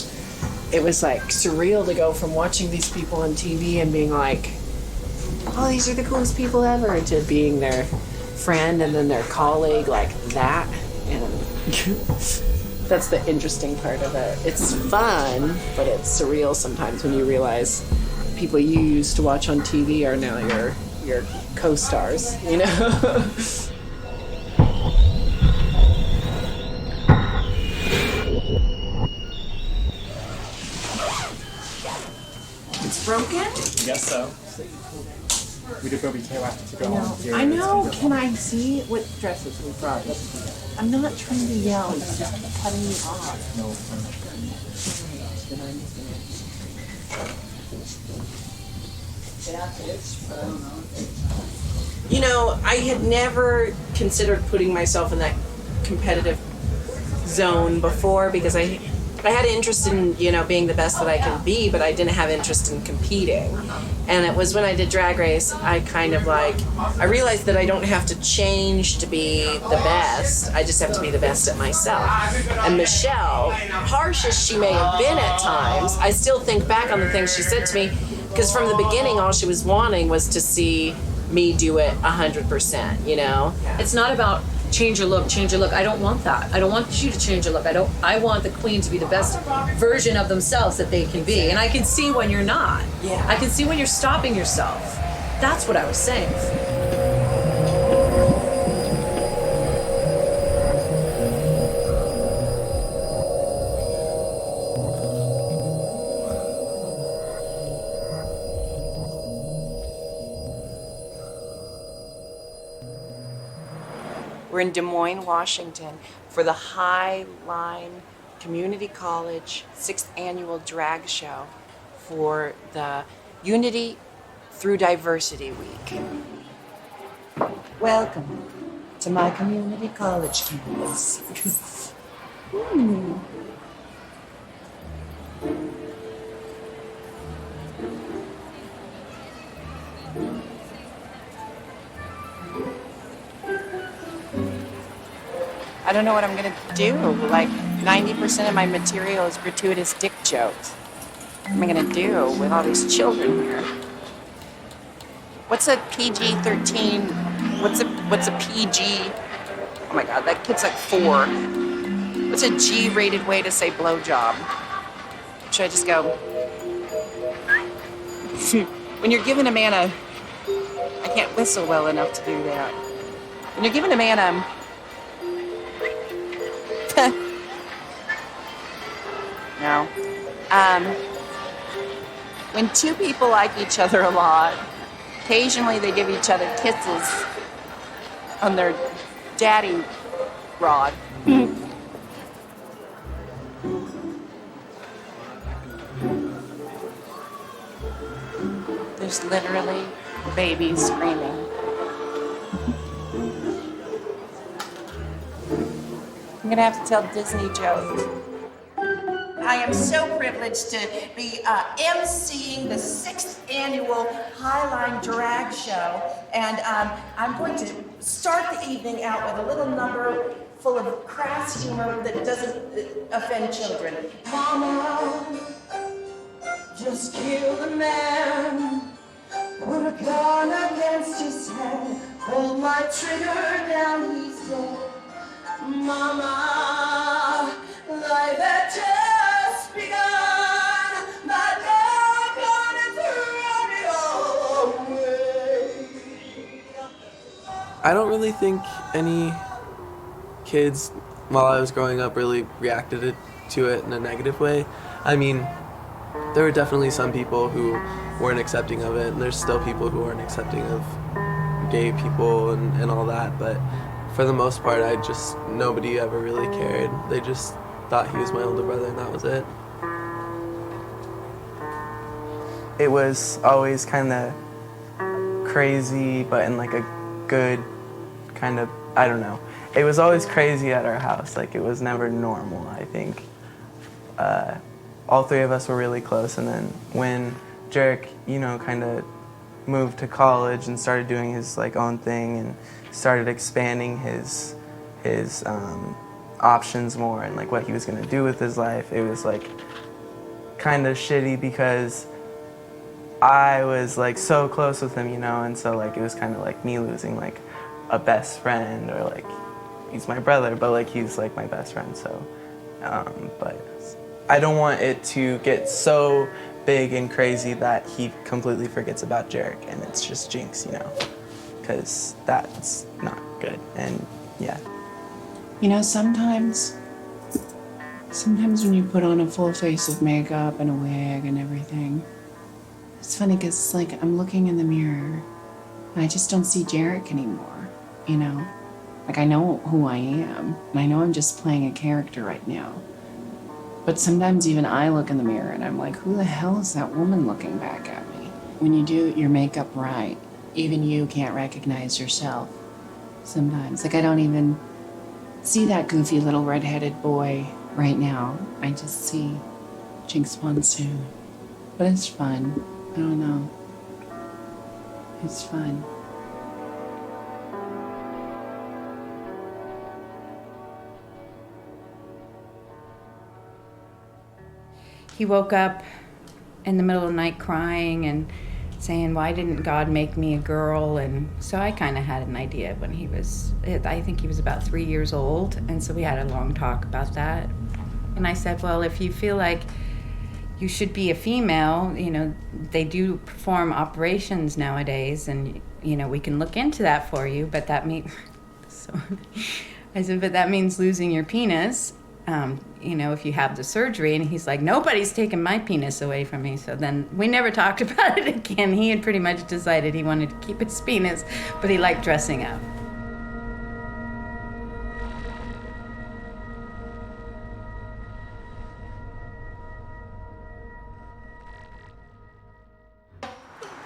it was surreal to go from watching these people on TV and being like, oh, these are the coolest people ever, to being their friend and then their colleague like that. And that's the interesting part of it. It's fun, but it's surreal sometimes when you realize people you used to watch on TV are now your co-stars, Broken? Yes, so. We did what we can after to go home. I know. Can I see what dresses we brought? I'm not trying to yell. It's just cutting me off. No. I had never considered putting myself in that competitive zone before because I had interest in, being the best that I can be, but I didn't have interest in competing. And it was when I did Drag Race, I I realized that I don't have to change to be the best. I just have to be the best at myself. And Michelle, harsh as she may have been at times, I still think back on the things she said to me, because from the beginning, all she was wanting was to see me do it 100%, It's not about change your look. I don't want that. I don't want you to change your look. I want the queen to be the best version of themselves that they can be. And I can see when you're not. Yeah. I can see when you're stopping yourself. That's what I was saying. We're in Des Moines, Washington for the High Line community college 6th annual drag show for the Unity Through Diversity Week. Welcome to my community college campus. I don't know what I'm gonna do. Like 90% of my material is gratuitous dick jokes. What am I gonna do with all these children here? What's a PG-13? What's a PG? Oh my God, that kid's like 4. What's a G-rated way to say blowjob? Should I just go? When you're giving a man a, I can't whistle well enough to do that. When you're giving a man a. No. When two people like each other a lot, occasionally they give each other kisses on their daddy rod. There's literally babies screaming. I'm gonna have to tell Disney jokes. I am so privileged to be emceeing the 6th annual Highline Drag Show, and I'm going to start the evening out with a little number full of crass humor that doesn't offend children. Mama, just kill the man, put a gun against his head, hold my trigger down, he's dead. Mama, life had just begun, but you're gonna throw me away. I don't really think any kids while I was growing up really reacted to it in a negative way. I mean, there were definitely some people who weren't accepting of it, and there's still people who aren't accepting of gay people and all that, but for the most part, nobody ever really cared. They just thought he was my older brother and that was it. It was always kind of crazy, but in like a good kind of, I don't know. It was always crazy at our house. Like, it was never normal, I think. All 3 of us were really close, and then when Jerick, kind of moved to college and started doing his like own thing and started expanding his options more and like what he was gonna do with his life, it was like kind of shitty because I was like so close with him, and so like it was kind of like me losing like a best friend, or like he's my brother, but like he's like my best friend. So, but I don't want it to get so big and crazy that he completely forgets about Jerick and it's just Jinkx, because that's not good. And yeah. Sometimes when you put on a full face of makeup and a wig and everything, it's funny because it's like I'm looking in the mirror and I just don't see Jerick anymore, Like, I know who I am, and I know I'm just playing a character right now. But sometimes even I look in the mirror and I'm like, who the hell is that woman looking back at me? When you do your makeup right, even you can't recognize yourself sometimes. Like, I don't even see that goofy little redheaded boy right now. I just see Jinkx Monsoon. But it's fun. I don't know. It's fun. He woke up in the middle of the night crying and saying, why didn't God make me a girl? And so I kind of had an idea when I think he was about 3 years old. And so we had a long talk about that. And I said, well, if you feel like you should be a female, they do perform operations nowadays, and, we can look into that for you, but that means, I said, but that means losing your penis. If you have the surgery. And he's like, nobody's taking my penis away from me. So then we never talked about it again. He had pretty much decided he wanted to keep his penis, but he liked dressing up.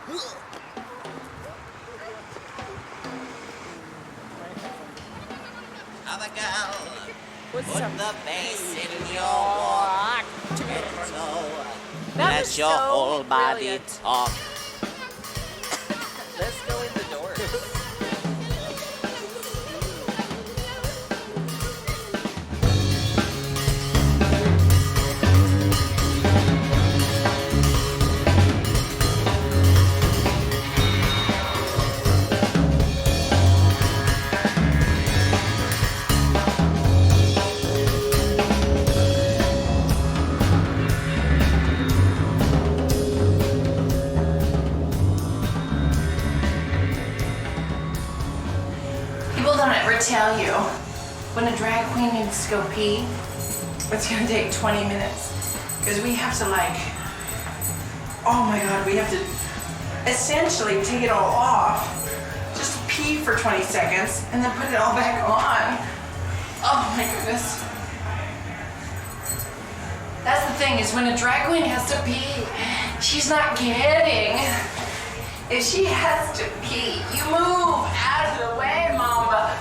Other girl, What's put up? the bass in your walk. That Let was your so whole body brilliant. talk. Let's go in the door. People don't ever tell you when a drag queen needs to go pee, it's gonna take 20 minutes. Because we have to like, oh my God, we have to essentially take it all off, just pee for 20 seconds, and then put it all back on. Oh my goodness. That's the thing, is when a drag queen has to pee, she's not kidding. If she has to pee, you move out of the way, mama.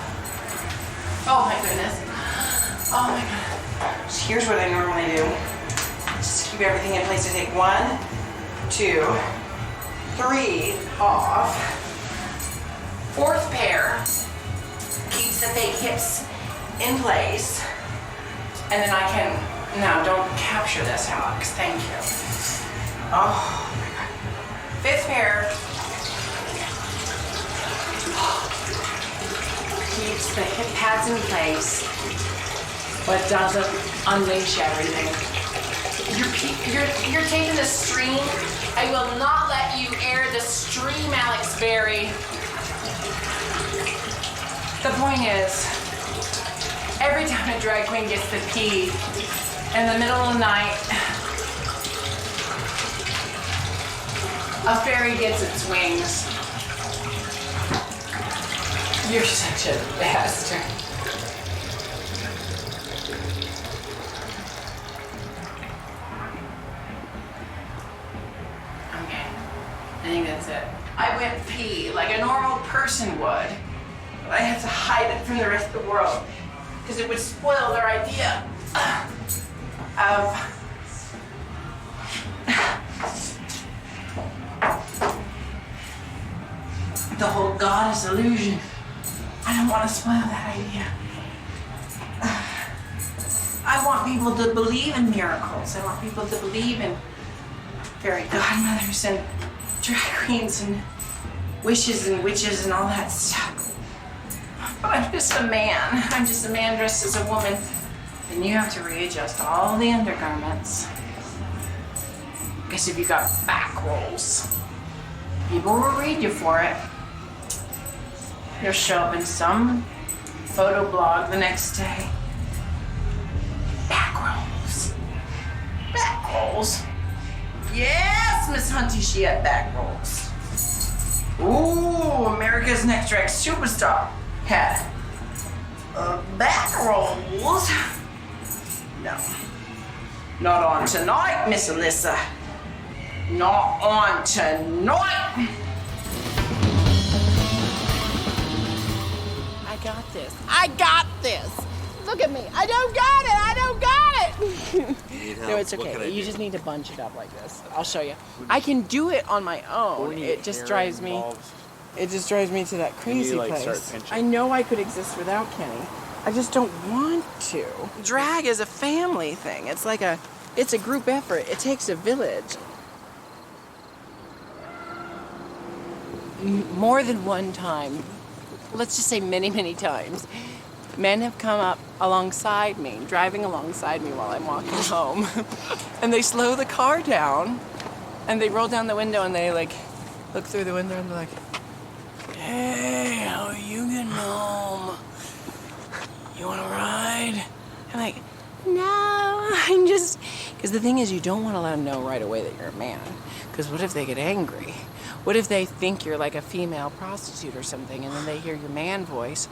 Oh my goodness. Oh my God. So here's what I normally do. Just keep everything in place. I take 1, 2, 3 off. 4th pair keeps the fake hips in place. And then I can, now don't capture this, Alex, thank you. Oh my God. 5th pair keeps the hip pads in place, but doesn't unleash everything. You're taking the stream. I will not let you air the stream, Alex Berry. The point is, every time a drag queen gets to pee in the middle of the night, a fairy gets its wings. You're such a bastard. Okay, I think that's it. I went pee like a normal person would, but I had to hide it from the rest of the world because it would spoil their idea of the whole goddess illusion. I don't want to spoil that idea. I want people to believe in miracles. I want people to believe in fairy godmothers and drag queens and wishes and witches and all that stuff. But I'm just a man. I'm just a man dressed as a woman. And you have to readjust all the undergarments. Because if you got back rolls, people will read you for it. You'll show up in some photo blog the next day. Back rolls. Back rolls. Yes, Miss Hunty, she had back rolls. Ooh, America's Next Drag Superstar had back rolls. No, not on tonight, Miss Alyssa. Not on tonight. I got this. I got this. Look at me. I don't got it. I don't got it. No, it's okay. You just need to bunch it up like this. I'll show you. I can do it on my own. It just drives me. It just drives me to that crazy place. I know I could exist without Kenny. I just don't want to. Drag is a family thing. It's like it's a group effort. It takes a village. More than one time, let's just say many, many times, men have come up alongside me, driving alongside me while I'm walking home, and they slow the car down, and they roll down the window, and they like look through the window, and they're like, "Hey, how are you getting home? You want to ride?" I'm like, "No, I'm just..." Because the thing is, you don't want to let them know right away that you're a man, because what if they get angry? What if they think you're like a female prostitute or something, and then they hear your man voice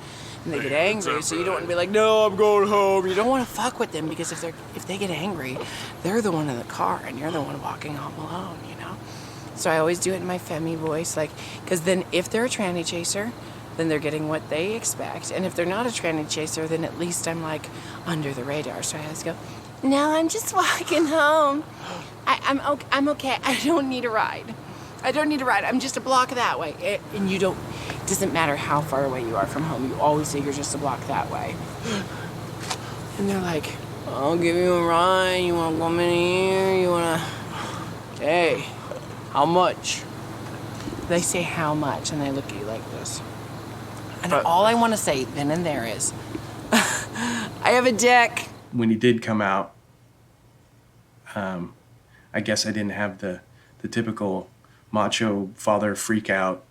and they get angry? So you don't want to be like, "No, I'm going home." You don't want to fuck with them, because if they get angry, they're the one in the car and you're the one walking home alone, you know? So I always do it in my femi voice, like, because then if they're a tranny chaser, then they're getting what they expect. And if they're not a tranny chaser, then at least I'm like under the radar. So I always go, no, I'm just walking home. I'm okay. I don't need a ride. I'm just a block that way. And you don't, it doesn't matter how far away you are from home. You always say you're just a block that way. And they're like, I'll give you a ride. You want to come in here? You want to, hey, how much? They say how much, and they look at you like this. And all I want to say then and there is, I have a dick. When he did come out, I guess I didn't have the typical macho father freak out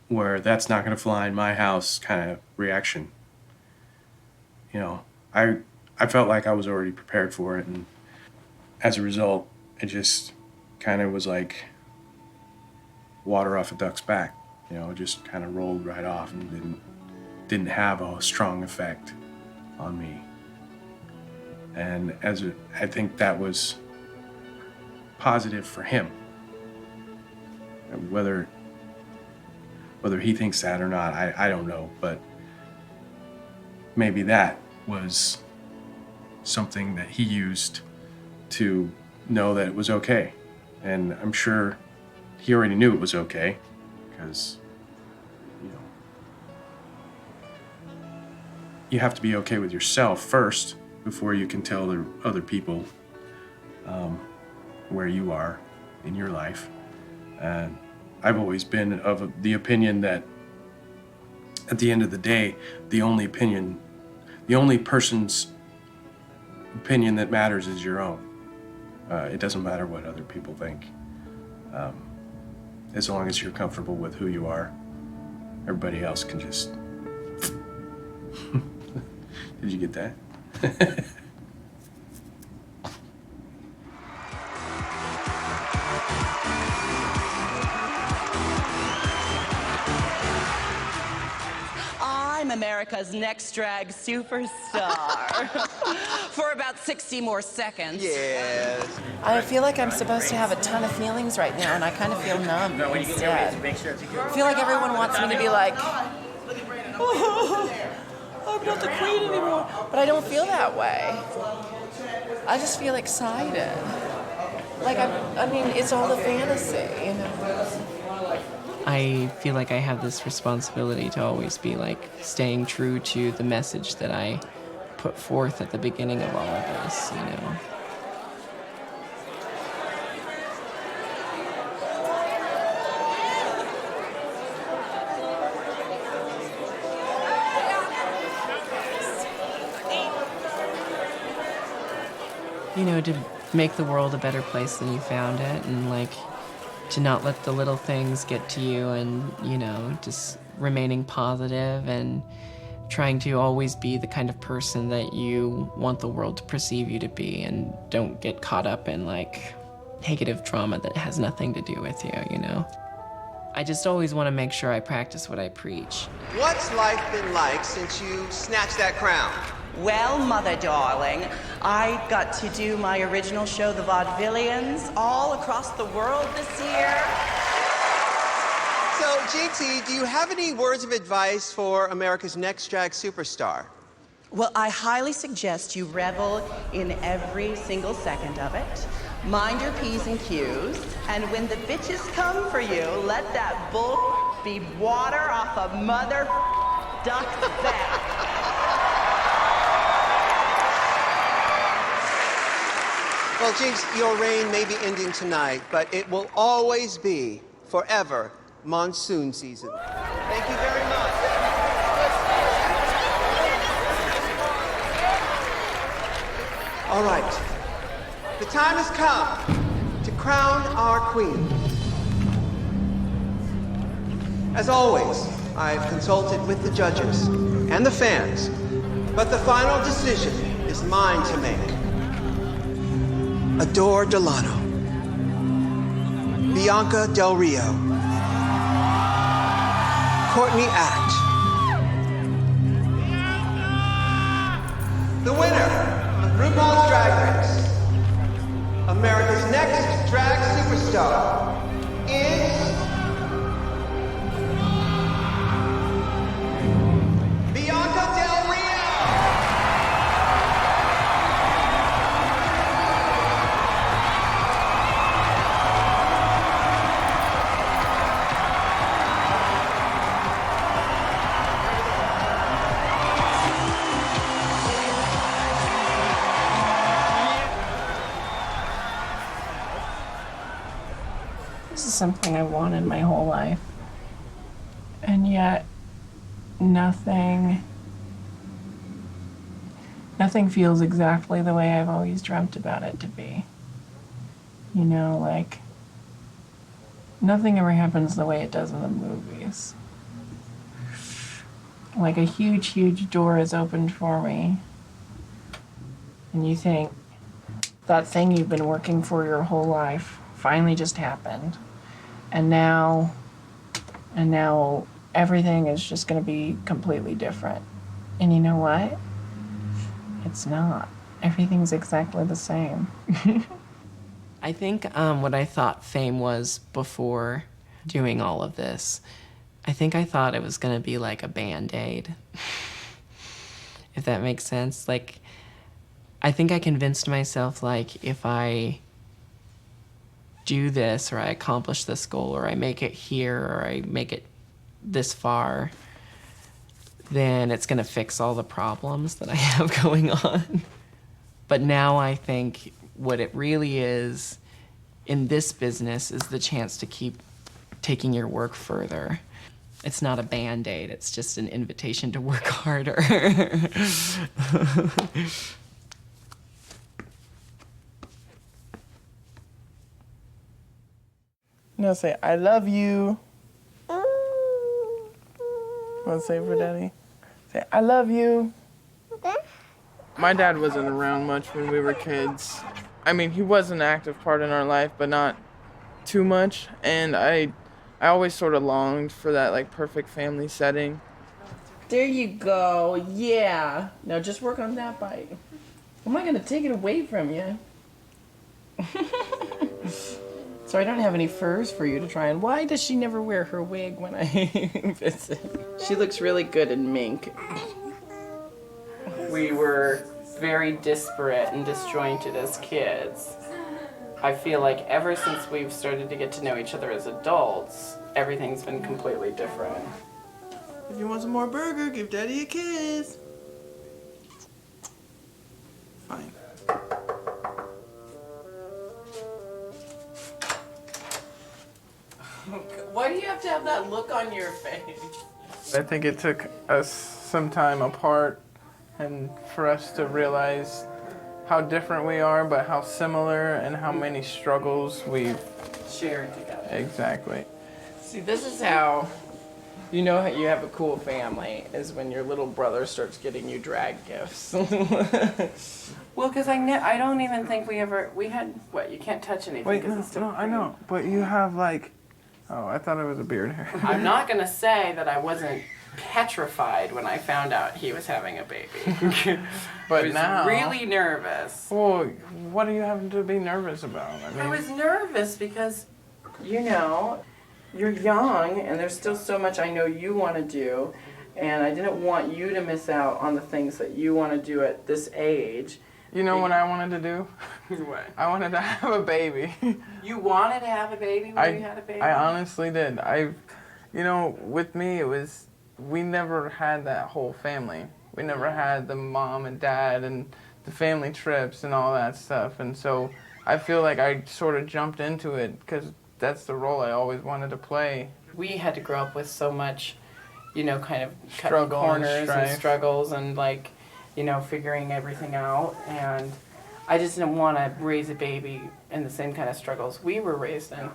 where that's not going to fly in my house kind of reaction. You know, I felt like I was already prepared for it, and as a result, it just kind of was like water off a duck's back. You know, it just kind of rolled right off and didn't have a strong effect on me. And I think that was positive for him. Whether he thinks that or not, I don't know, but maybe that was something that he used to know that it was okay. And I'm sure he already knew it was okay, because, you know, you have to be okay with yourself first before you can tell the other people where you are in your life. And I've always been of the opinion that at the end of the day, the only person's opinion that matters is your own. It doesn't matter what other people think. As long as you're comfortable with who you are, everybody else can just... Did you get that? I'm America's next drag superstar. For about 60 more seconds. Yes. I feel like I'm supposed to have a ton of feelings right now, and I kind of feel numb instead. I feel like everyone wants me to be like, oh, I'm not the queen anymore. But I don't feel that way. I just feel excited. Like, I mean, it's all a fantasy, you know? I feel like I have this responsibility to always be like staying true to the message that I put forth at the beginning of all of this, you know. You know, to make the world a better place than you found it, and like to not let the little things get to you, and, you know, just remaining positive and trying to always be the kind of person that you want the world to perceive you to be, and don't get caught up in like negative trauma that has nothing to do with you, you know? I just always want to make sure I practice what I preach. What's life been like since you snatched that crown? Well, mother darling, I got to do my original show, The Vaudevillians, all across the world this year. So, Jinkx, do you have any words of advice for America's next drag superstar? Well, I highly suggest you revel in every single second of it. Mind your P's and Q's, and when the bitches come for you, let that bull be water off a mother duck's back. Well, Jinkx, your reign may be ending tonight, but it will always be, forever, monsoon season. Thank you very much. All right. The time has come to crown our queen. As always, I've consulted with the judges and the fans, but the final decision is mine to make. Adore Delano, Bianca Del Rio, Courtney Act. The winner of RuPaul's Drag Race, America's Next Drag Superstar, is This is something I wanted my whole life. And yet, nothing feels exactly the way I've always dreamt about it to be. You know, like, nothing ever happens the way it does in the movies. Like a huge, huge door is opened for me. And you think, that thing you've been working for your whole life finally just happened. And now everything is just gonna be completely different. And you know what? It's not. Everything's exactly the same. I think what I thought fame was before doing all of this, I think I thought it was gonna be like a Band-Aid. If that makes sense. Like, I think I convinced myself, like, if I do this, or I accomplish this goal, or I make it here, or I make it this far, then it's gonna fix all the problems that I have going on. But now I think what it really is in this business is the chance to keep taking your work further. It's not a Band-Aid, it's just an invitation to work harder. No, say, I love you. Want to say it for Daddy? Say, I love you. My dad wasn't around much when we were kids. I mean, he was an active part in our life, but not too much. And I always sort of longed for that, like, perfect family setting. There you go. Yeah. Now just work on that bite. I'm not going to take it away from you. So I don't have any furs for you to try on. Why does she never wear her wig when I visit? She looks really good in mink. We were very disparate and disjointed as kids. I feel like ever since we've started to get to know each other as adults, everything's been completely different. If you want some more burger, give Daddy a kiss. Fine. Why do you have to have that look on your face? I think it took us some time apart and for us to realize how different we are, but how similar and how many struggles we've shared together. Exactly. See, this is how you know how you have a cool family, is when your little brother starts getting you drag gifts. Well, because I don't even think we had, what, you can't touch anything. Wait, no, I know, but you have like, oh, I thought it was a beard hair. I'm not going to say that I wasn't petrified when I found out he was having a baby. But I was now, really nervous. Well, what are you having to be nervous about? I was nervous because, you know, you're young and there's still so much I know you want to do, and I didn't want you to miss out on the things that you want to do at this age. You know what I wanted to do? What? I wanted to have a baby. You wanted to have a baby when you had a baby? I honestly did. You know, with me, we never had that whole family. We never had the mom and dad and the family trips and all that stuff. And so I feel like I sort of jumped into it because that's the role I always wanted to play. We had to grow up with so much, you know, kind of Struggle cutting corners and strife. struggles and, like, you know, figuring everything out. And I just didn't want to raise a baby in the same kind of struggles we were raised in.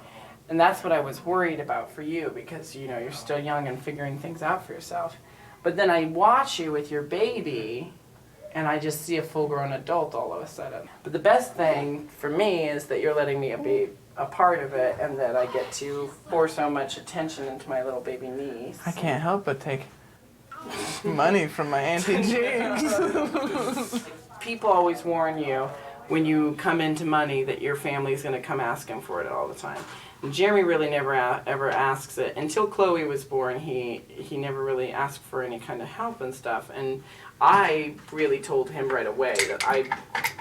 And that's what I was worried about for you, because, you know, you're still young and figuring things out for yourself. But then I watch you with your baby, and I just see a full-grown adult all of a sudden. But the best thing for me is that you're letting me be a part of it, and that I get to pour so much attention into my little baby niece. I can't help but take money from my Auntie Jinkx. People always warn you when you come into money that your family's going to come asking for it all the time. And Jeremy really never ever asks it. Until Chloe was born, he never really asked for any kind of help and stuff. And I really told him right away that I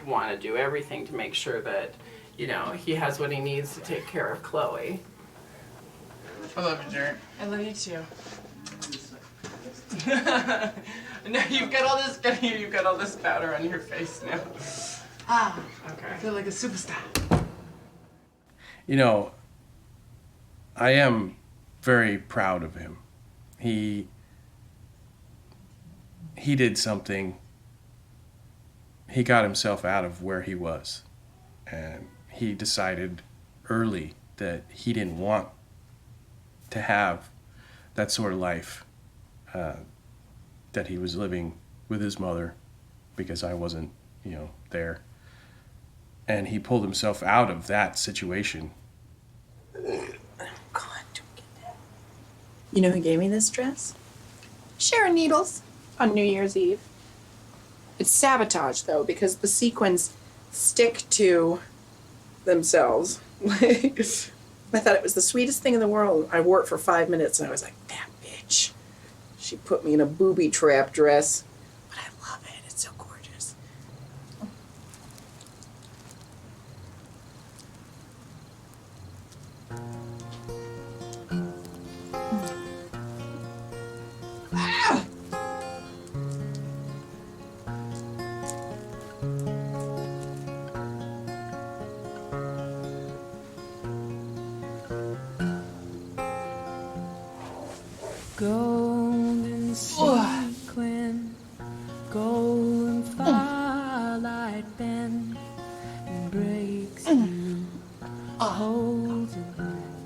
want to do everything to make sure that, you know, he has what he needs to take care of Chloe. I love you, Jerick. I love you too. No, you've got all this powder on your face now. Ah, okay. I feel like a superstar. You know, I am very proud of him. He did something. He got himself out of where he was, and he decided early that he didn't want to have that sort of life that he was living with his mother, because I wasn't, there. And he pulled himself out of that situation. You know who gave me this dress? Sharon Needles on New Year's Eve. It's sabotage, though, because the sequins stick to themselves. I thought it was the sweetest thing in the world. I wore it for 5 minutes, and I was like, that bitch. She put me in a booby trap dress. But I love it. It's so gorgeous. Ah! Golden sequin, golden firelight bend, and breaks you, holds you,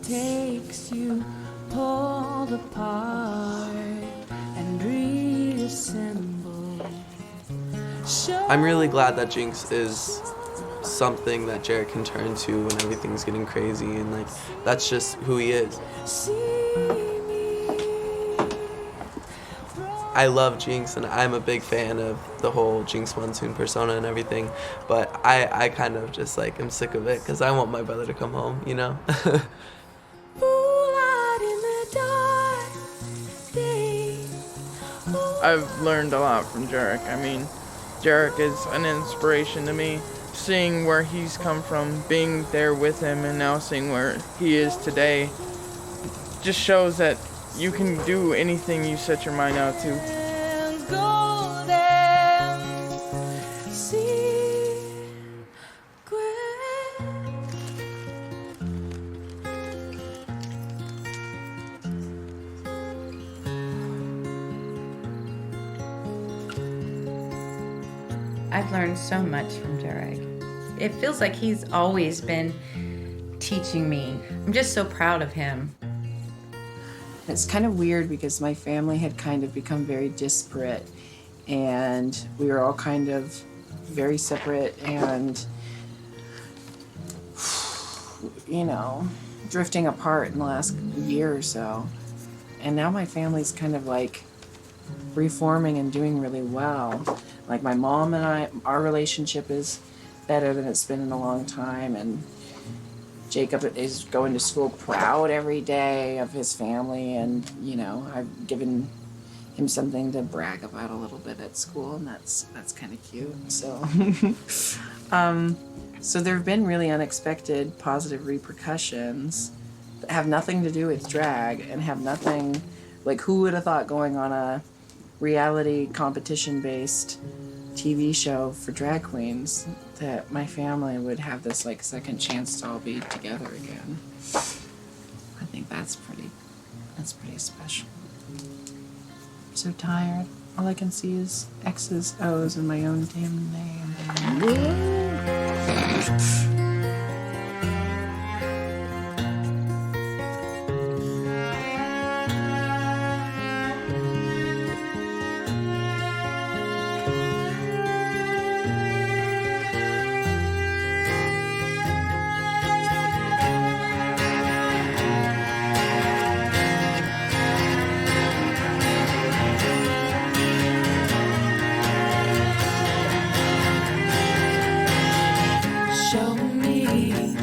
takes you, pulled apart, and reassembled. I'm really glad that Jinkx is something that Jerick can turn to when everything's getting crazy, and like that's just who he is. I love Jinkx, and I'm a big fan of the whole Jinkx Monsoon persona and everything, but I kind of just like am sick of it because I want my brother to come home, I've learned a lot from Jerick. I mean, Jerick is an inspiration to me. Seeing where he's come from, being there with him, and now seeing where he is today just shows that you can do anything you set your mind out to. I've learned so much from Jerick. It feels like he's always been teaching me. I'm just so proud of him. It's kind of weird because my family had kind of become very disparate, and we were all kind of very separate and, drifting apart in the last year or so. And now my family's kind of like reforming and doing really well. Like my mom and I, our relationship is better than it's been in a long time, and Jacob is going to school proud every day of his family, and I've given him something to brag about a little bit at school, and that's kind of cute. So so there have been really unexpected positive repercussions that have nothing to do with drag, and have nothing, like, who would have thought going on a reality competition based TV show for drag queens that my family would have this like second chance to all be together again. I think that's pretty special. I'm so tired. All I can see is X's, O's, and my own damn name.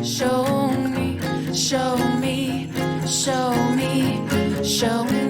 Show me, show me, show me, show me.